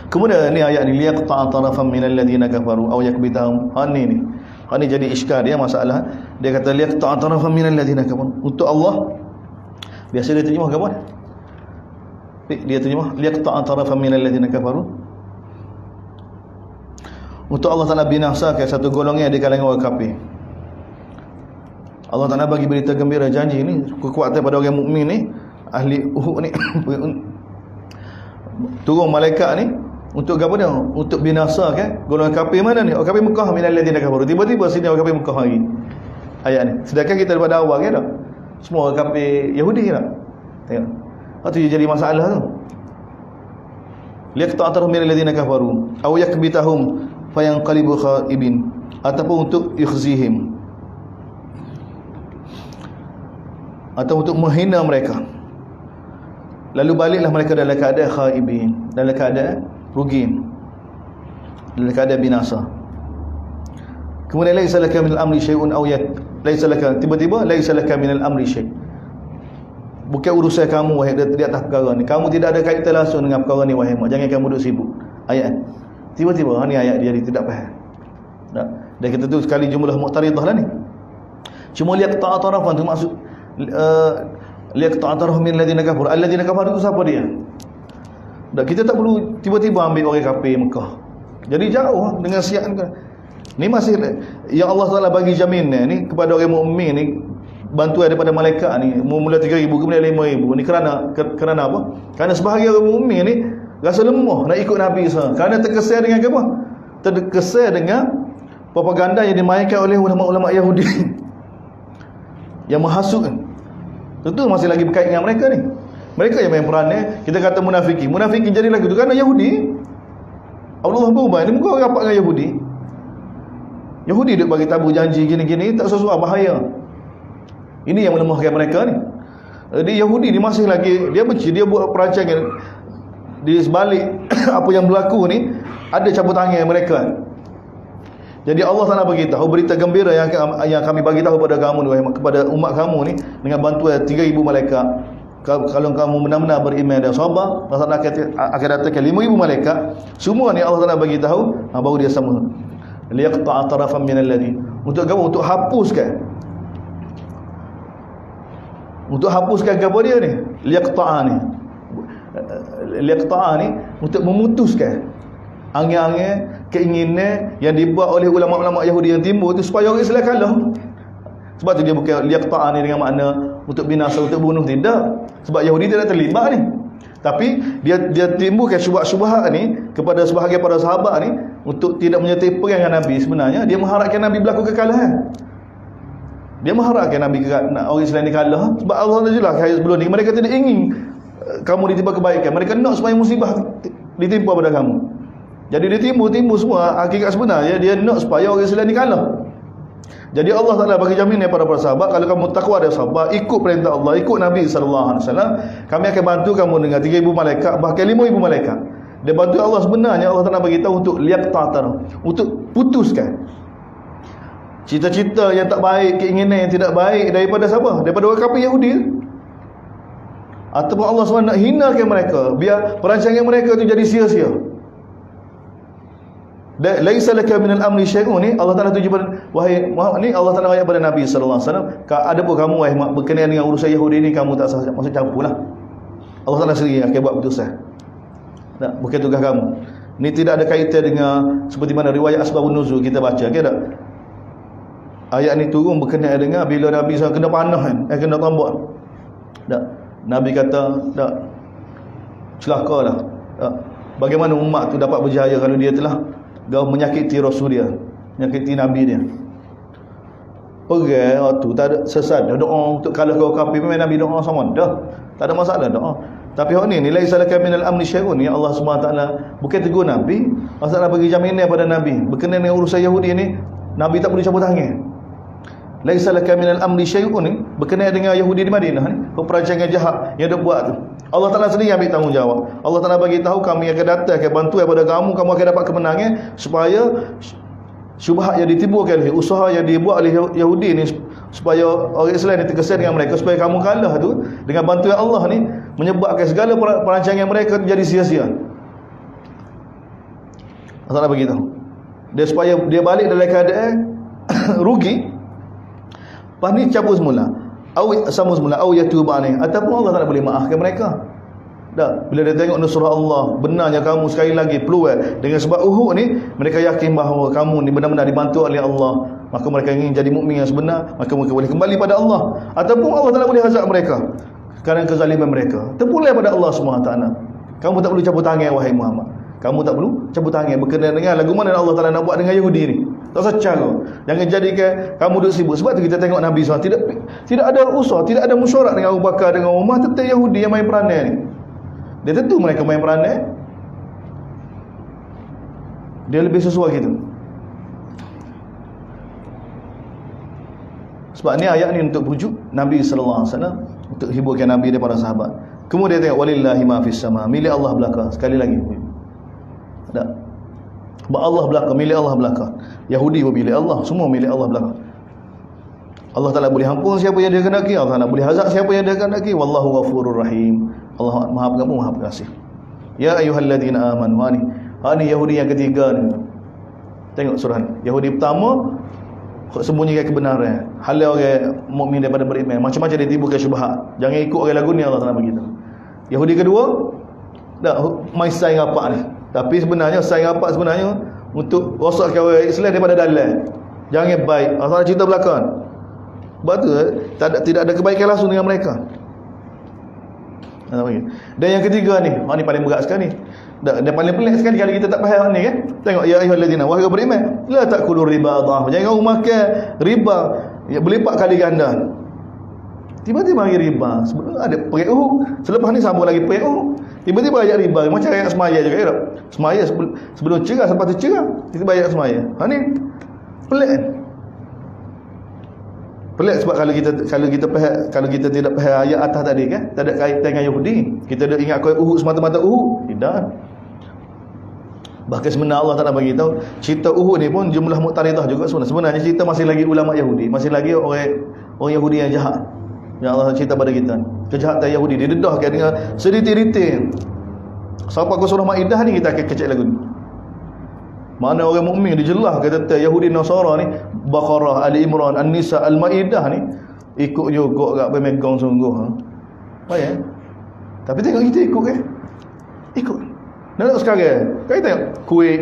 S1: Kemudian ni ayat ni, liyaqta'a tarafan minal ladzina kafaru aw yakbitahum. Ni jadi iskal dia, masalah. Dia kata liyaqta'a tarafan minal ladzina kafaru. Untuk Allah, biasa dia terjemah ke apa? Dia terjemah liyaqta'a tarafan minal ladzina kafaru. Untuk Allah Taala binasakan satu golongan di kalangan orang kafir. Allah Taala bagi berita gembira, janji ni, kekuatan pada orang mukmin ni, ahli Uhud ni. Turun malaikat ni untuk apa dia? Untuk binasakan golongan kafir mana ni? Orang kafir Mekah, minal ladzina kafaru. Tiba-tiba sini orang kafir Mekah hari. Ayat ni. Sedangkan kita daripada awal kan dah. Semua orang kafir Yahudi tak? Tengok. Itu jadi masalah tu. Liyaqta'a tarafan minal ladzina kafaru aw yakbitahum fayanqalibu khaibin, ataupun untuk yukhzihim. atau untuk menghina mereka. Lalu baliklah mereka dalam keadaan khaibin, dalam keadaan rugi, dalam keadaan binasa. Kemudian laisa laka minal amri syai'un aw laisa laka, tiba-tiba laisa laka minal amri syai'. Bukan urusan kamu wahai di atas perkara ni. Kamu tidak ada kaitan langsung dengan perkara ni wahai mak. Jangan kamu duduk sibuk. Ayat. Tiba-tiba ni ayat dia tidak faham. Tak. Dan kita tu sekali jumlah muqtaridah lah ni. Cuma lihat ta'atarafan tu maksud lihat ta'ataraf min alladhina kafaru. Alladhina kafaru itu siapa dia? Tak, kita tak perlu tiba-tiba ambil orang kafir Mekah. Jadi jauh dengan siap kan. Ni masih yang Allah Taala bagi jaminan ni kepada orang mukmin ni, bantuan daripada malaikat ni mula 3,000 kemudian 5,000 ni kerana apa? Kerana sebahagian orang mukmin ni rasa lemah nak ikut Nabi SAW kerana terkesan dengan apa? Terkesan dengan propaganda yang dimainkan oleh ulama-ulama Yahudi yang menghasut. Tentu masih lagi berkait dengan mereka ni. Mereka yang main perannya. Kita kata munafiki jadi lagi tu kerana Yahudi. Allah berubah ni muka rapat dengan Yahudi. Yahudi duk bagi tabu janji gini-gini tak sesuai, bahaya. Ini yang melemahkan mereka ni. Jadi Yahudi ni masih lagi dia benci, dia buat perancangan di sebalik apa yang berlaku ni ada cabut tangan mereka. Jadi Allah Taala bagi tahu berita gembira yang kami bagi tahu kepada kamu ni, kepada umat kamu ni dengan bantuan 3,000 malaikat. Kalau kamu benar-benar beriman dan sabar, Allah Taala akan datangkan 5,000 malaikat. Semua ni Allah Taala bagi tahu baru dia sama. Liyaqta'a tarafan min alladhi, untuk apa? Untuk hapuskan apa dia ni? Liyaqta'a ni untuk memutuskan angin-angin keinginan yang dibuat oleh ulama-ulama Yahudi yang timbul tu supaya orang Islam kalah. Sebab tu dia bukan liyaqta'a ni dengan makna untuk binasa, untuk bunuh, tidak. Sebab Yahudi tidak terlibat ni. Tapi dia timbulkan syubhat-syubhat ni kepada sebahagian para sahabat ni untuk tidak menyertai perang dengan Nabi. Sebenarnya dia mengharapkan Nabi berlaku kekalahan. Dia mengharapkan Nabi orang Islam ni kalah. Sebab Allah Taala jelas ayat sebelum ni mereka tidak ingin kamu ditimpa kebaikan. Mereka nak supaya musibah ditimpa pada kamu. Jadi dia timbul semua hakikat sebenarnya dia nak supaya orang Islam ni kalah. Jadi Allah Taala bagi jaminan kepada para sahabat, kalau kamu takwa dan sabar, ikut perintah Allah, ikut Nabi sallallahu alaihi wasallam, kami akan bantu kamu dengan 3,000 malaikat, bahkan 5,000 malaikat. Dia bantu Allah sebenarnya Allah Taala bagi tahu untuk liyaqtatar, untuk putuskan cita-cita yang tak baik, keinginan yang tidak baik daripada siapa? Daripada orang kafir Yahudi. Ataupun Allah SWT nak hinakan mereka, biar perancangan mereka itu jadi sia-sia. Laisa laka minal amri syai'un ni Allah Taala tuju pada wahai Muhammad ni, Allah Taala ayat pada Nabi sallallahu alaihi wasallam, ada pun kamu wahai Muhammad berkenaan dengan urusan Yahudi ni kamu tak sah maksud campurlah. Allah Taala sendiri akan buat putusan. Tak, bukan tugas kamu. Ni tidak ada kaitan dengan seperti mana riwayat asbabun nuzul kita baca, ke tak? Ayat ni turun berkenaan dengan bila Nabi SAW kena panah kan, kena tambak. Tak. Nabi kata, tak, celakalah. Tak. Bagaimana umat tu dapat berjaya kalau dia telah menyakiti Rasul dia, menyakiti Nabi dia. Perang waktu tak ada sesat doa untuk kalah kau kafir, memang Nabi doa sama dah. Tak ada masalah doa. Tapi hak ni laisa laka minal amri syai'un ni Allah Subhanahu taala bukan tegur Nabi, Allah Taala bagi jaminan pada Nabi berkenaan dengan urusan Yahudi ni, Nabi tak boleh cabut tangan. Laisa laka minal amri syai'un ni berkenaan dengan Yahudi di Madinah ni, peperancangan jahat yang dia buat tu. Allah Taala sendiri ambil tanggungjawab. Allah Taala bagi tahu kami akan datang, akan bantu daripada kamu akan dapat kemenangan supaya syubhat yang ditimbulkan, usaha yang dibuat oleh Yahudi ni supaya orang Islam ni terkesan dengan mereka, supaya kamu kalah tu dengan bantuan Allah ni menyebabkan segala perancangan mereka jadi sia-sia. Allah Taala bagi tahu dia supaya dia balik dalam keadaan rugi. Lepas ni cabut semula, sama semula, au yatuba alaih, ataupun Allah Taala boleh maafkan mereka. Tak, bila dia tengok nusrah Allah, benarnya kamu sekali lagi peluang dengan sebab Uhud ni, mereka yakin bahawa kamu ni benar-benar dibantu oleh Allah, maka mereka ingin jadi mukmin yang sebenar, maka mereka boleh kembali pada Allah. Ataupun Allah Taala boleh azab mereka kerana kezaliman mereka. Terpulang pada Allah SWT. Kamu tak perlu cabut tangan wahai Muhammad. Kamu tak perlu cabut tangan berkenaan dengan lagu mana Allah Taala nak buat dengan Yahudi ni. Tak secah kau. Jangan jadikan kamu duduk sibuk. Sebab tu kita tengok Nabi SAW tidak ada usaha, tidak ada mesyuarat dengan Abu Bakar, dengan Umar, tentang Yahudi yang main peranan ni. Dia tentu mereka main peranan. Dia lebih sesuai gitu. Sebab ni ayat ni untuk pujuk Nabi sallallahu alaihi wasallam, untuk hiburkan Nabi daripada sahabat. Kemudian dia tengok walillahi ma fis sama, milik Allah belaka. Sekali lagi. Tak. Sebab Allah belaka, milik Allah belaka. Yahudi pun milik Allah, semua milik Allah belaka. Allah Ta'ala boleh ampun siapa yang dia kehendaki, Allah Ta'ala boleh azab siapa yang dia kehendaki. Wallahu ghafurur rahim. Allah Maha Pengampun, Maha Pengasih. Ya ayyuhalladzina amanu. Ni Yahudi yang ketiga ni. Tengok surah ni. Yahudi pertama sembunyikan kebenaran, halau orang mukmin daripada beriman, macam-macam dia timbulkan syubhat. Jangan ikut orang lagu ni, Allah Taala beritahu. Yahudi kedua, mai saing apa ni. Tapi sebenarnya saing apa sebenarnya untuk rosakkan orang Islam daripada dalam. Jangan baik. Allah Taala cerita belakang. Sebab tu tidak ada kebaikan langsung dengan mereka. Dan yang ketiga ni, ni paling berat sekali. Dan paling pelik sekali kalau kita tak faham ni kan. Tengok ya ayyuhallazina wahai beriman, la taqulu riba adhaf. Jangan kamu makan riba berlipat kali ganda. Tiba-tiba bagi riba. Sebelum ada pergi selepas ni sambung lagi pergi tiba-tiba ayat riba macam ayat semaya juga ya. Semaya sebelum cerah, selepas tu cerah, tiba-tiba ayat semaya. Ni pelik. Pelik sebab kalau kita tidak faham ayat atas tadi kan, tak ada kaitan dengan Yahudi. Kita dah ingat kau Uhud semata-mata Uhud. Tidak. Bahkan sebenarnya Allah Ta'ala bagi tahu cerita Uhud ni pun jumlah muqtaridah juga sebenarnya cerita masih lagi ulama Yahudi, masih lagi orang Yahudi yang jahat. Yang Allah cerita pada kita kejahatan Yahudi didedahkan dengan sedetail-detail. Sampai ke surah Maidah ni kita akan kecek lagu ni. Mana orang mukmin dijelas kata Yahudi Nasara ni, Baqarah, Ali Imran, An-Nisa, Al-Maidah ni ikut juga kat pemegang sungguh. Baik. Tapi tengok kita ikut ke? Ikut. Nak sekarang. Kau tengok Kuwait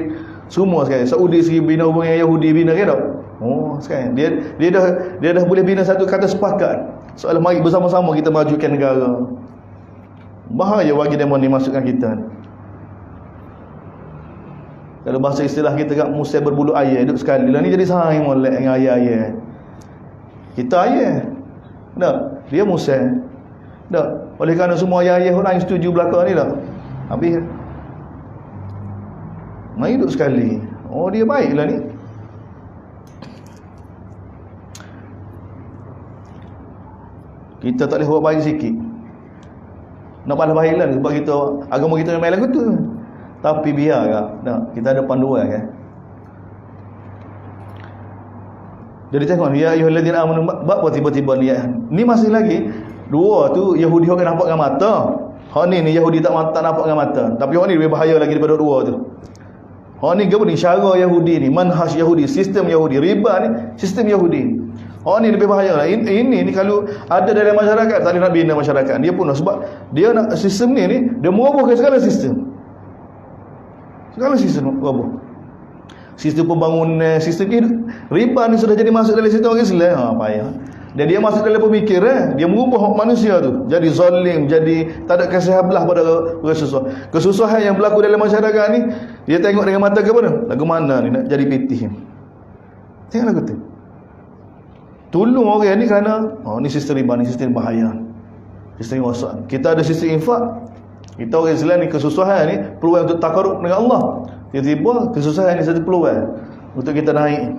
S1: semua sekarang. Saudi segi bina hubungan Yahudi bina ke tak? Sekarang dia dah boleh bina satu kata sepakat. Soal mari bersama-sama kita majukan negara. Bahaya bagi demo ni masukkan kita. Kalau bahasa istilah kita kat Musa berbulu ayam duduk sekali lah ni jadi saing molek dengan ayam-ayam. Kita ayam. Tak? Dia Musa. Tak? Oleh kerana semua ayam-ayam orang yang setuju belakang ni tak? Habis. Mari duduk sekali. Dia baiklah ni. Kita tak boleh buat baik sikit. Nak pahala baiklah sebab kita agama kita memang lagu tu. Tapi biar tak? Kita ada panduan kan. Jadi tengok ya ayyuhallazina amanu apa tiba-tiba ni masih lagi dua tu Yahudi orang nampak dengan mata. Hak ni Yahudi tak nampak dengan mata. Tapi hak ni lebih bahaya lagi daripada dua tu. Hak ni apa ni? Cara Yahudi ni, manhaj Yahudi, sistem Yahudi, riba ni sistem Yahudi. Hak ni lebih bahaya lah. Ini kalau ada dalam masyarakat tak nak bina masyarakat. Dia pun sebab dia nak sistem ni dia merobohkan segala sistem. Segala sistem roboh. Sistem pembangunan, sistem hidup. Riba ni sudah jadi masuk dalam sistem orang Islam. Payah. Dan dia masuk dalam pemikiran, dia merubah manusia tu jadi zalim, jadi tak ada kasih belah pada kesusahan. Kesusahan yang berlaku dalam masyarakat ni, dia tengok dengan mata ke mana? Lagu mana ni nak jadi pitih. Tengok lagu tu. Tolong orang ni kerana ni sistem riba ni sistem bahaya. Sistem rosak. Kita ada sistem infak. Kita orang Islam ni kesusahan ni peluang untuk takarub dengan Allah. Tiba-tiba kesusahan ni satu peluang untuk kita naik.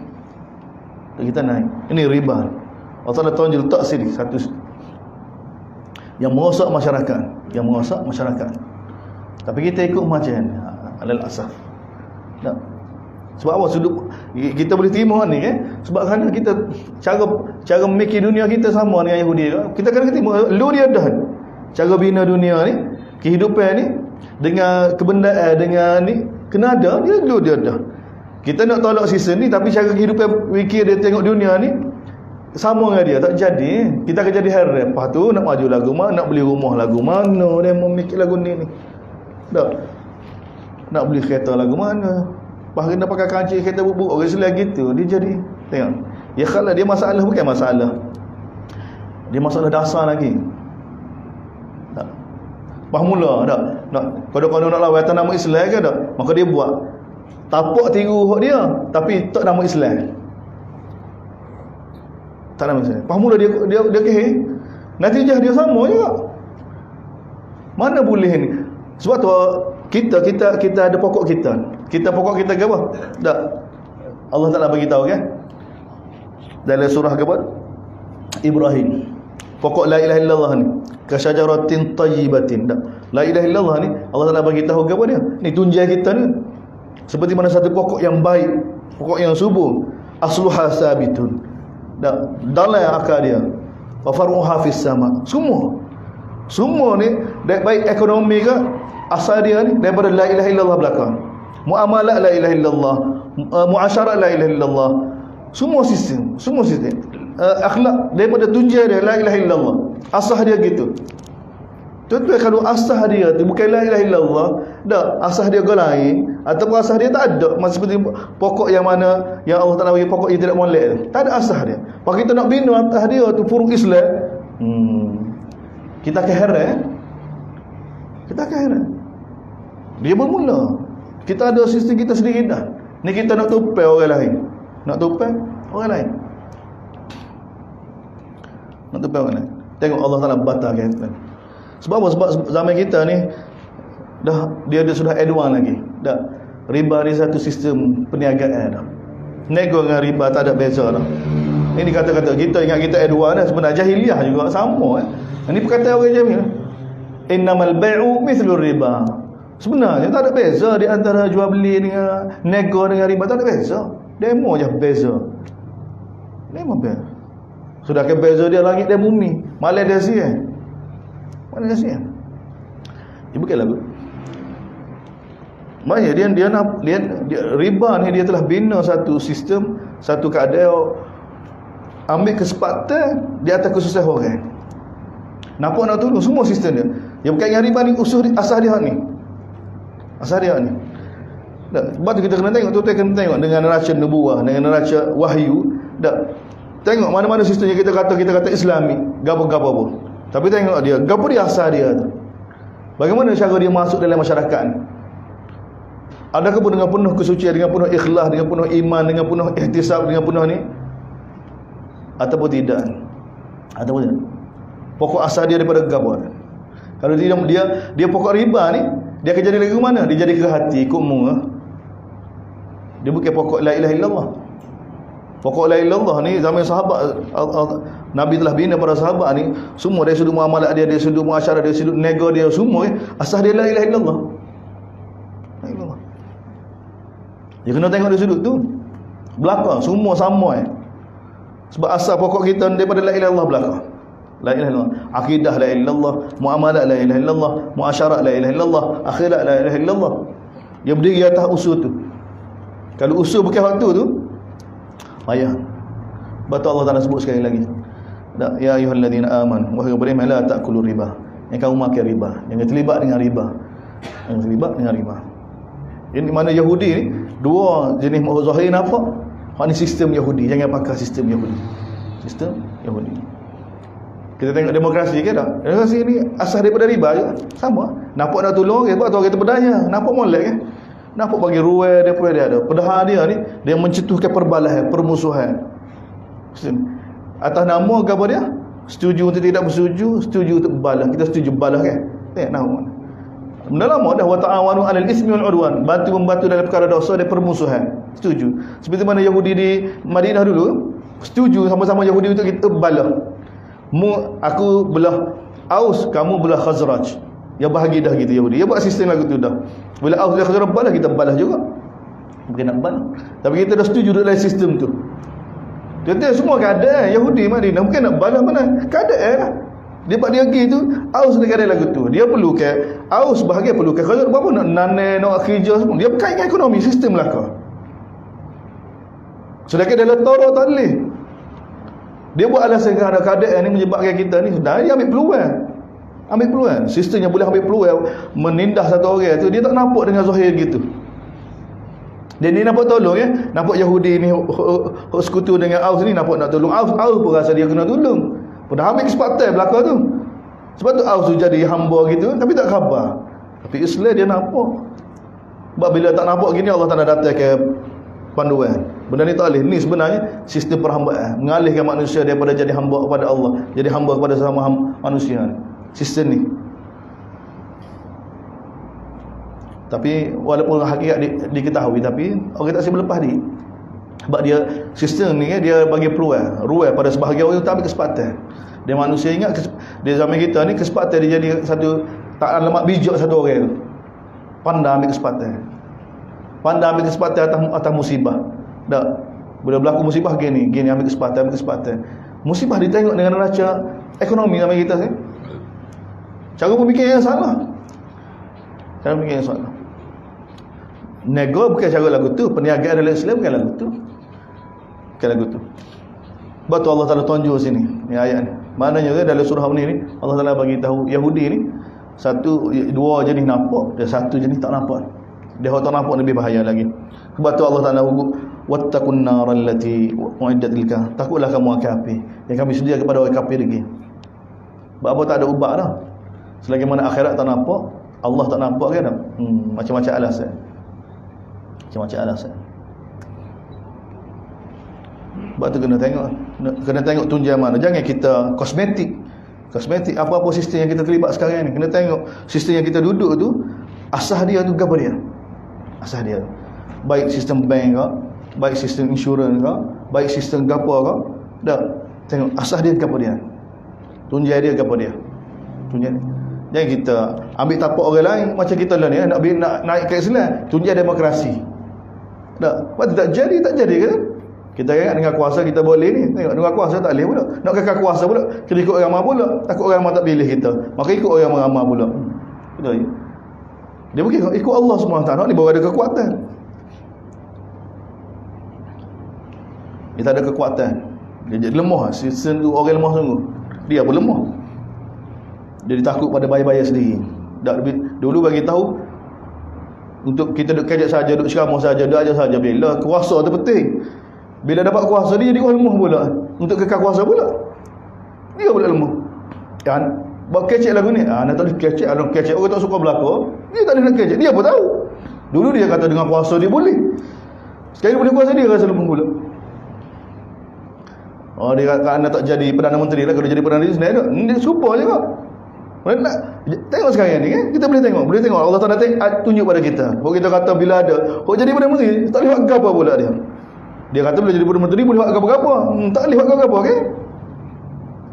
S1: Untuk kita naik. Ini riba. Allah Ta'ala tunjuk letak sini satu yang merosak masyarakat. Tapi kita ikut macam alal asaf. Tak. Sebab apa sudut kita boleh terima ni kan? Sebab kerana kita cara memikir dunia kita sama dengan Yahudi. Kita kena terima lu dia dah. Cara bina dunia ni, kehidupan ni dengan kebendaan dengan ni kena ada dia lu dia dah. Kita nak tolak sistem ni tapi cara kehidupan fikir dia tengok dunia ni sama dengan dia tak jadi. Kita akan jadi heran. Lepas tu nak maju lagu mana, nak beli rumah lagu mana, dia memikir lagu ni. Tak. Nak beli kereta lagu mana. Lepas kena pakai kancing kereta bubuk orang Islam gitu. Dia jadi tengok. Ya kalau dia masalah bukan masalah. Dia masalah dasar lagi. Tak. Lepas mula tak. Nak kalau nak lawan atas nama Islam ke tak. Maka dia buat tapak tiru hak dia tapi tak nama Islam. Tak nama Islam. Lepas mula dia keheh. Natijah dia sama juga. Mana boleh ni? Sebab tu kita ada pokok kita. Pokok kita ke apa? Tak. Allah Taala bagi tahu kan? Dalam surah ke apa? Ibrahim. Pokok la ilaha illallah ni, kasyajaratin tayyibatin. La ilaha illallah ni Allah Taala bagi tahu apa dia? Ni tunjai kita ni. Seperti mana satu pokok yang baik, pokok yang subur, asluha sabitun. Dalai akar dia. Wa faruha fis sama. Semua ni baik ekonomi ke, asal dia ni daripada la ilaha illallah belakang. Muamalah la ilaha illallah, muasyarat la ilaha illallah. Semua sistem. Akhlak daripada tunjai dia la ilaha illallah. Asal dia gitu. Tentu kalau asah dia tu bukan la ilaha illallah, asah dia ke lain ataupun asah dia tak ada, macam seperti pokok yang mana yang Allah Taala bagi pokok yang tidak molek tu. Tak ada asah dia. Kalau kita nak bina atas dia tu furuk Islam, kita akan heran. Dia bermula. Kita ada sistem kita sendiri dah. Ni kita nak tupai orang lain. Tengok Allah Taala batalkan. Sebab apa? Sebab zaman kita ni dia sudah advance lagi. Riba ni satu sistem perniagaan dah. Nego dengan riba tak ada beza dah. Ini kata-kata kita ingat kita advance dah, sebenarnya jahiliah juga sama. Ini perkataan orang Jamil. Innamal bai'u mithlur riba. Sebenarnya tak ada beza di antara jual beli dengan nego dengan riba, tak ada beza. Demo je beza. Sudah ke beza dia langit dan bumi. Malah dia sian. Mana kasihan? Dia bukan lagu. Maknanya dia riba ni dia telah bina satu sistem, satu keadaan ambil kesempatan di atas kesusahan orang. Nak tolong semua sistem dia. Yang bukan yang riba ni asal dia ni. Sebab tu kita kena tengok, kita kena tengok dengan neraca nubuah, dengan neraca wahyu. Tengok mana-mana sistem yang kita kata Islami, gapo-gapo pun. Tapi tengok dia, gapo dia asal dia tu. Bagaimana cara dia masuk dalam masyarakat ni? Adakah pun dengan penuh kesucian, dengan penuh ikhlas, dengan penuh iman, dengan penuh ihtisab, dengan penuh ni? Ataupun tidak? Pokok asal dia daripada gapo? Kalau dia pokok riba ni, dia akan jadi lagi ke mana? Dia jadi ke hati, ikutmu. Dia bukan pokok la ilaha illallah. Pokok la ilaha illallah ni zaman sahabat Nabi telah bina para sahabat ni, semua dari sudut muamalat dia, dari sudut muasyarah, dari sudut nego dia, semua asal dia la ilaha illallah. Dia kena tengok dari sudut tu. Belakang semua sama Sebab asal pokok kita daripada la ilaha illallah belakang. La ilaha illallah, akidah la ilaha illallah, muamalat la ilaha illallah, muasyarah la ilaha illallah, akhlak la ilaha illallah. Dia berdiri atas usul tu. Kalau usul bukan waktu tu, payah. Betul Allah Taala sebut sekali lagi. Ya ayyuhalladzina amanu wa beriman la ta'kulu riba. Yang kamu makan riba, jangan terlibat dengan riba. Ini mana Yahudi ni, dua jenis muhur zahir nampak. Hak ni sistem Yahudi, jangan pakai sistem Yahudi. Kita tengok demokrasi ke tak? Demokrasi ni asal daripada riba je. Sama. Nampak nak tolong ke, sebab tu orang berdaya. Nampak molek ke? Nampak bagi ruai daripada dia ada. Padahal dia ni, dia mencetuskan perbalahan, permusuhan. Atas nama apa dia? Setuju untuk tidak bersetuju, setuju untuk balas. Kita setuju balas kan? Nama. Benda lama dah, wa ta'awanu 'alal ismi wal 'udwan. Bantu-membantu dalam perkara dosa dan permusuhan. Setuju. Seperti mana Yahudi di Madinah dulu, setuju sama-sama Yahudi untuk kita balas. Aku belah Aus, kamu belah Khazraj. Ya bahagi dah gitu Yahudi. Dia buat sistem lagu tu dah. Bila Aus dan Khazraj balas, kita balas juga. Bukan nak balas. Tapi kita dah setuju dalam sistem tu. Dia semua keadaan Yahudi Madinah, bukan nak balas mana. Keadaan lah. Dia buat dia pergi tu, Aus dia keadaan lagu tu. Dia perlu ke Aus bahagia, perlu ke Khazraj, berapa nak nanai, nak kerja semua. Dia berkait dengan ekonomi, sistem belaka. Sedangkan dalam Torah tak boleh. Dia buat alasan kerana keadaan ni menyebabkan kita ni sudah dia ambil peluang. Sistemnya boleh ambil peluang menindas satu orang tu, dia tak nampak dengan zahir gitu. Dan dia nampak tolong nampak Yahudi ni sekutu dengan Aus ni, nampak nak tolong Aus pun rasa dia kena tolong. Dah ambil kesempatan belakang tu. Sebab tu Aus tu jadi hamba gitu, tapi tak khabar. Tapi Islam dia nampak. Sebab bila tak nampak gini, Allah Taala datang ke panduan. Benda ni tak boleh. Ni sebenarnya sistem perhambaan, mengalihkan manusia daripada jadi hamba kepada Allah, jadi hamba kepada sesama manusia. Sistem ni. Tapi walaupun hakikat diketahui, tapi orang tak boleh lepas ni. Sebab dia sistem ni dia bagi peluang pada sebahagian orang tak ambil kesempatan. Dia manusia ingat dia zaman kita ni kesempatan dia jadi satu tak lemak bijak satu orang tu. Pandai ambil kesempatan. Pandai ambil kesempatan atas musibah. Tak. Bila berlaku musibah gini ambil kesempatan. Musibah ditengok dengan neraca ekonomi zaman kita ni. Cara pemikir yang salah. Cara pemikir yang salah. Nego bukan cara lagu tu, perniagaan dalam Islam bukan lagu tu. Bukan lagu tu. Sebab tu Allah Taala tunjuk sini ni ayat ni. Maknanya dalam surah ni Allah Taala bagi tahu Yahudi ni dua jenis nampak dan satu jenis tak nampak. Dia tak nampak lebih bahaya lagi. Sebab tu Allah Taala hukum wattaqun naral lati uiddat lil kafir. Takutlah kamu kafir yang kami sedia kepada orang kafir lagi. Sebab apa tak ada ubah dah. Selagi mana akhirat tak nampak, Allah tak nampak kan? Macam-macam alasan. Macam-macam alasan. Sebab tu kena tengok tunjang mana. Jangan kita kosmetik apa-apa sistem yang kita terlibat sekarang ni. Kena tengok sistem yang kita duduk tu, asas dia tu apa dia? Asas dia. Baik sistem bank ke, baik sistem insurans ke, baik sistem gapo ke. Dah tengok asas dia apa dia? Tunjang dia apa dia? Tunjang. Jangan kita ambil tapak orang lain macam kita lah ni nak naik ke Islam, tunjang demokrasi. Tak, apa tak jadi kan? Kita ingat dengan kuasa kita boleh ni. Tengok dengan kuasa tak boleh pula. Nak kekal kuasa pula, kena ikut orang ramai pula. Takut orang ramai tak pilih kita, maka ikut orang ramai pula. Betul. Dia bukan ikut Allah SWT ni baru ada kekuatan. Dia tak ada kekuatan. Dia jadi lemah. Sistem tu orang lemah sungguh. Dia pun lemah. Dia takut pada bayar-bayar sendiri. Dulu bagi tahu untuk kita duduk kajak saja, duduk ceramah saja, duduk aja saja. Bila kuasa tu penting. Bila dapat kuasa dia jadi orang lemah pula. Untuk kekal kuasa pula, dia pula lemah. Kan? Buat kecek lagu ni. Nak tak boleh kecek. Kalau kecek orang tak suka berlaku, dia tak boleh nak kecek. Dia pun tahu. Dulu dia kata dengan kuasa dia boleh. Sekarang boleh kuasa dia rasa lemah pula. Oh, dia kata anda tak jadi Perdana Menteri lah. Kalau jadi Perdana Menteri sebenarnya dia serupa je kok. Tengok sekarang ni kan, kita boleh tengok Allah Taala tunjuk pada kita. Kalau kita kata bila ada jadi Perdana Menteri, tak boleh buat apa pula dia. Dia kata bila jadi Perdana Menteri boleh buat apa-apa. Tak boleh buat apa-apa kan.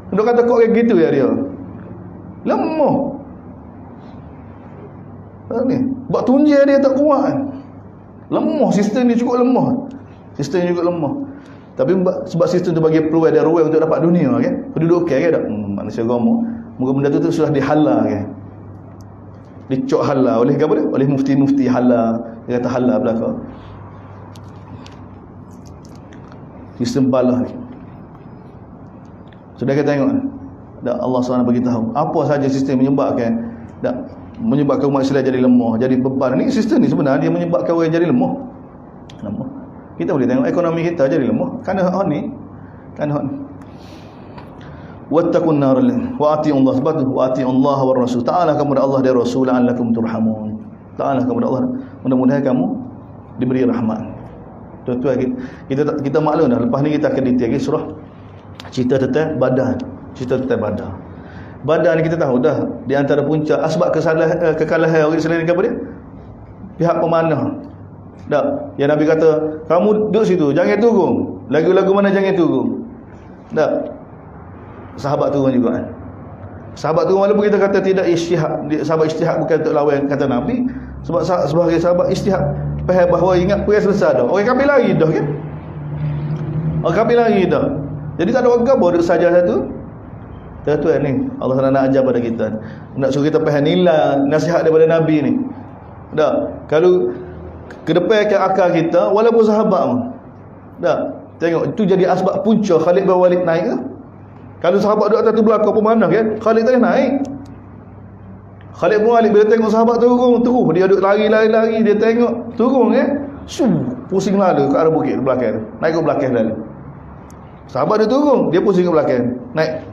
S1: Dia kata kok kayak gitu ya dia. Lemah. Ni, buat tunjang dia tak kuat. Lemah, sistem dia cukup lemah. Tapi sebab sistem tu bagi peluang dan ruang untuk dapat dunia kan. Kedudukan kan tak. Manusia agama. Moga benda tu sudah dihalal kan. Dicok halal oleh apa dia? Oleh mufti-mufti halal. Dia kata halal belaka. Sistem balah ni. Sudah kita tengok dah Allah SWT bagi tahu apa saja sistem menyebabkan umat Islam jadi lemah, jadi beban. Ni sistem ni sebenarnya dia menyebabkan orang jadi lemah. Kita boleh tengok ekonomi kita jadi lemah kerana hak ni. Wattaqun nar wa ati'u Allah subhanahu wa ati'u Allah wa rasul. Ta'ala kepada Allah dan Rasul la'allakum turhamun. Ta'ala kepada Allah, mudah-mudahan kamu diberi rahmat. Tuan-tuan, kita maklum dah, lepas ni kita akan detail surah cerita tentang badan. Badan ni kita tahu dah di antara punca asbab kekalahan orang Islam ni apa dia? Pihak pemanah. Dah, yang Nabi kata, kamu duduk situ, jangan turun. Lagu-lagu mana jangan turun. Dah. Sahabat turun juga kan. Sahabat turun walaupun kita kata tidak istihad, sahabat istihad bukan untuk lawan kata Nabi, sebab sebagai sahabat istihad faham bahawa ingat perang selesai dah. Orang kafir lari dah kan. Jadi tak ada orang gabar duduk saja satu. Tuan-tuan ni Allah Taala nak ajar pada kita. Nak suruh kita faham nilai nasihat daripada Nabi ni. Dah. Kalau ke depan ke akal kita walaupun sahabat pun. Dah. Tengok itu jadi asbab punca Khalid bin Walid naik ke? Kalau sahabat duduk atas tu belakang pemanah kan, Khalid tak boleh naik. Khalid bin Walid bila tengok sahabat turun, dia duduk lari, dia tengok turun kan, pusing lalu ke arah bukit belakang tu, naik ke belakang lalu. Sahabat dia turun, dia pusing ke belakang, naik.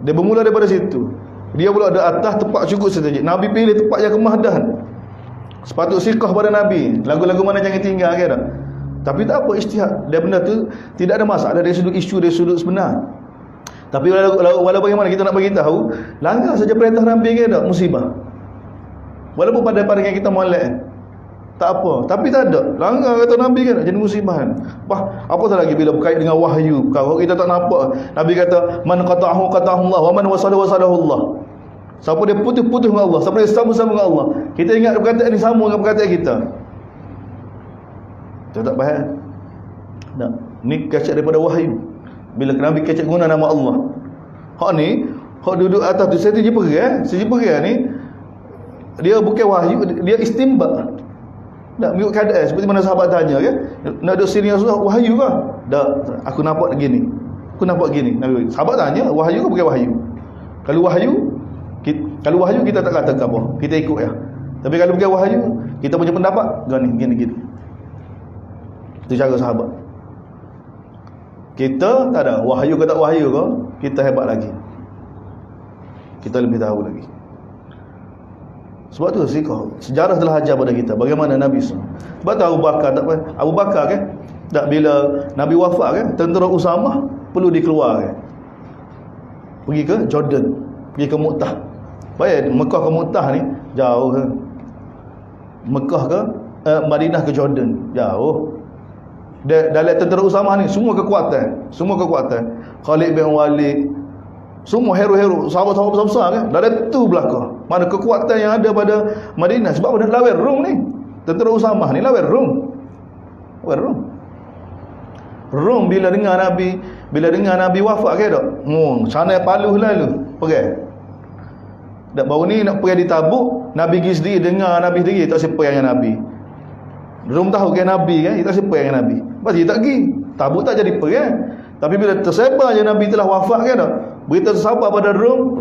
S1: Dia bermula daripada situ. Dia pula ada atas tempat cukup strategik. Nabi pilih tempat yang kemahdan. Sepatut siqah pada Nabi. Lagu-lagu mana jangan tinggal kan tak? Tapi tak apa ijtihad. Dia benda tu tidak ada masalah dari sudut isu, dari sudut sebenar. Tapi walau bagaimana kita nak bagi tahu, langgar saja perintah Nabi ke tak musibah. Walaupun pada pandangan kita molek. tak apa. Tapi tak ada. Langgar kata Nabi kan, jadi musibah kan. Apa tak lagi bila berkait dengan wahyu. Kalau kita tak nampak, Nabi kata, man qata'ahu Allah, wa man wasalahu Allah. Siapa dia putus dengan Allah, siapa dia sama-sama dengan Allah. Kita ingat perkataan ni sama dengan perkataan kita. Tak faham? Tak. Ni kacak daripada wahyu. Bila Nabi kacak guna nama Allah. Hak ni, hak duduk atas tu saya pergi ni, dia bukan wahyu, dia istimba. Tak mengikut keadaan seperti mana sahabat tanya kan, nak duduk sini Rasulullah, wahyu ke? Tak, aku nampak gini. Nabi sahabat tanya, wahyu ke bukan wahyu? Kalau wahyu kita tak kata apa, kita ikut ya. Tapi kalau bukan wahyu, kita punya pendapat gini. Itu cara sahabat. Kita tak ada wahyu ke tak wahyu ke, kita hebat lagi. Kita lebih tahu lagi. Sebab tu sejarah telah ajar pada kita bagaimana Nabi SAW. Sebab tu Abu Bakar kan, tak bila Nabi wafat kan, tentera Usamah perlu dikeluarkan. Pergi ke Jordan, pergi ke Mu'tah. Bayar Mekah ke Mu'tah ni jauh kan. Mekah ke Madinah ke Jordan jauh. Dalam tentera Usamah ni semua kekuatan. Khalid bin Walid, semua hero-hero, sahabat-sahabat besar kan, dah ada tu belakang. Mana kekuatan yang ada pada Madinah. Sebab pada lawan Rom ni, tentera Usamah ni lawan Rom. Rom bila dengar Nabi wafat ke tak? Sana paluh lalu pergi. Dak baru ni nak pergi di Tabuk, Nabi pergi sendiri, dengar Nabi sendiri, tak siapa yang Nabi. Rom tahu kan Nabi kan, tak siapa yang Nabi. Lepas dia tak pergi. Tabuk tak jadi pergi kan. Tapi bila tersebar je Nabi telah wafat kan tak? Berita tersabar pada Rom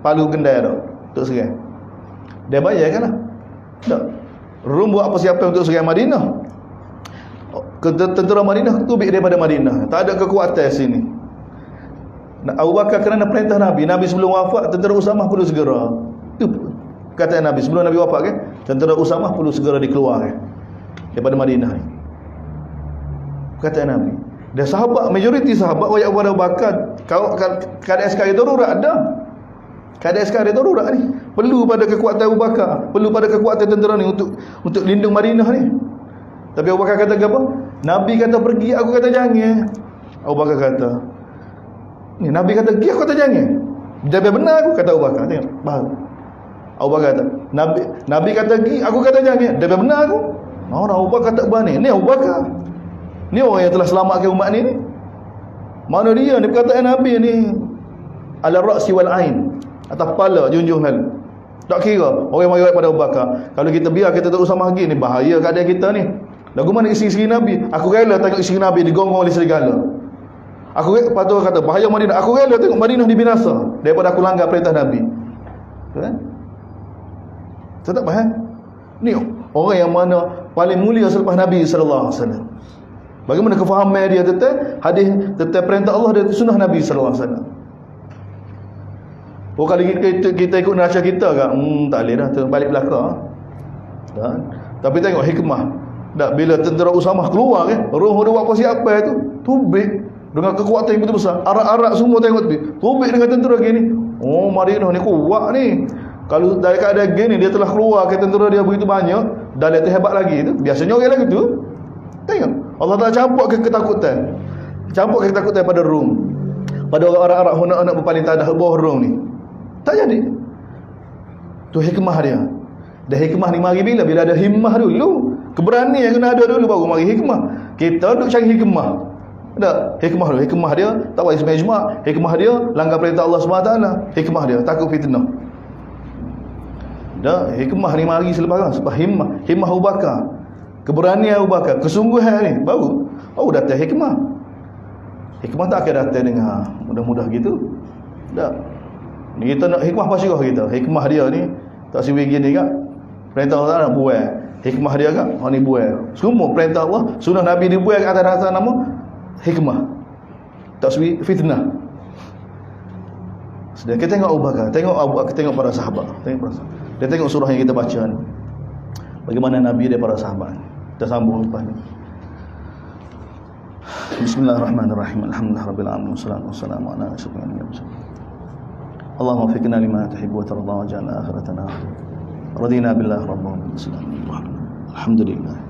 S1: palu kendai tak? Untuk serang. Dia bayar kan lah. Tak. Rom buat persiapan untuk serang Madinah. Tentera Madinah tubik daripada Madinah. Tak ada kekuatan sini. Abu Bakar kerana perintah Nabi sebelum wafat, tentera Usamah perlu segera. Itu kata Nabi sebelum Nabi wafat kan, tentera Usamah perlu segera dikeluarkan daripada Madinah. Kata Nabi. Dan sahabat, majoriti sahabat wayak Abu Bakar, keadaan sekarang darurat ada. Keadaan sekarang darurat ni. Perlu pada kekuatan Abu Bakar, perlu pada kekuatan tentera ni untuk lindung Madinah ni. Tapi Abu Bakar kata apa? Nabi kata pergi, aku kata jangan. Abu Bakar kata, ni Nabi kata pergi, aku kata jangan. Dia benar aku, kata Abu Bakar. Tengok, baru Abu Bakar kata, Nabi kata pergi, aku kata jangan. Dia benar aku. Orang Abu Bakar tak berani. Ni Abu Bakar, ni orang yang telah selamatkan umat ni. Mana dia ni perkataan Nabi ni, ala ra'si wal ain, atas kepala junjung lalu. Tak kira orang yang pada Abu Bakar. Kalau kita biar kita terus sama lagi ni, bahaya keadaan kita ni. Lagu mana isteri-isteri Nabi? Aku rela tengok isteri Nabi digonggong oleh serigala. Aku patut kata bahaya Madinah. Aku rela tengok Madinah dibinasa daripada aku langgar perintah Nabi. Kan? Tak faham? Ni orang yang mana paling mulia selepas Nabi sallallahu alaihi wasallam. Bagaimana kefahaman dia tentang hadis, tentang perintah Allah dan sunnah Nabi sallallahu alaihi wasallam. Oh, kalau kita ikut nasihat kita kan, tak boleh dah, terbalik belakang. Dan tapi tengok hikmah. Tak, bila tentera Usamah keluar kan, roh dia buat persiapan tu, tubik dengan kekuatan yang begitu besar. Arak-arak semua tengok tu. Tubik dengan tentera gini. Oh, Madinah ni kuat ni. Kalau dari keadaan gini dia telah keluar ke tentera dia begitu banyak, dah lihat hebat lagi tu. Biasanya orang lagi tu. Tengok, Allah Taala campur ke ketakutan. Campur ke ketakutan pada Rom. Pada orang Arab hendak berpaling tadah bawah Rom ni. Tak jadi. Tu hikmah dia. Dan hikmah ni mari bila ada himmah dulu. Keberanian yang kena ada dulu baru mari hikmah. Kita duk cari hikmah. Tak, hikmah dulu. Hikmah dia tak wais majma'. Hikmah dia langgar perintah Allah SWT. Hikmah dia takut fitnah. Dah, hikmah ni mari selepas sebab himmah Abu Bakar. Keberanian Abu Bakar, kesungguhan ni baru datang hikmah. Hikmah tak akan datang dengan mudah-mudah gitu. Tak. Ni kita nak hikmah pasyirah kita. Hikmah dia ni tak siwi gini kan. Perintah Allah nak buat. Hikmah dia kan, ni buat. Semua perintah Allah, sunnah Nabi dibuat ke atas rasa nama hikmah. Tak siwi fitnah. Sedang kita tengok Abu Bakar, tengok para sahabat. Dia tengok surah yang kita baca ni. Bagaimana Nabi dan para sahabat. Kita sambung lepas ni. Bismillahirrahmanirrahim. Alhamdulillahirabbil alamin. Wassalatu wassalamu ala asyrafil anbiya'i wal mursalin. Allahumma waffiqna lima tuhibbu wa tarda wa ja'alna akhiratana radina billahi rabban wa sallallahu Alhamdulillah.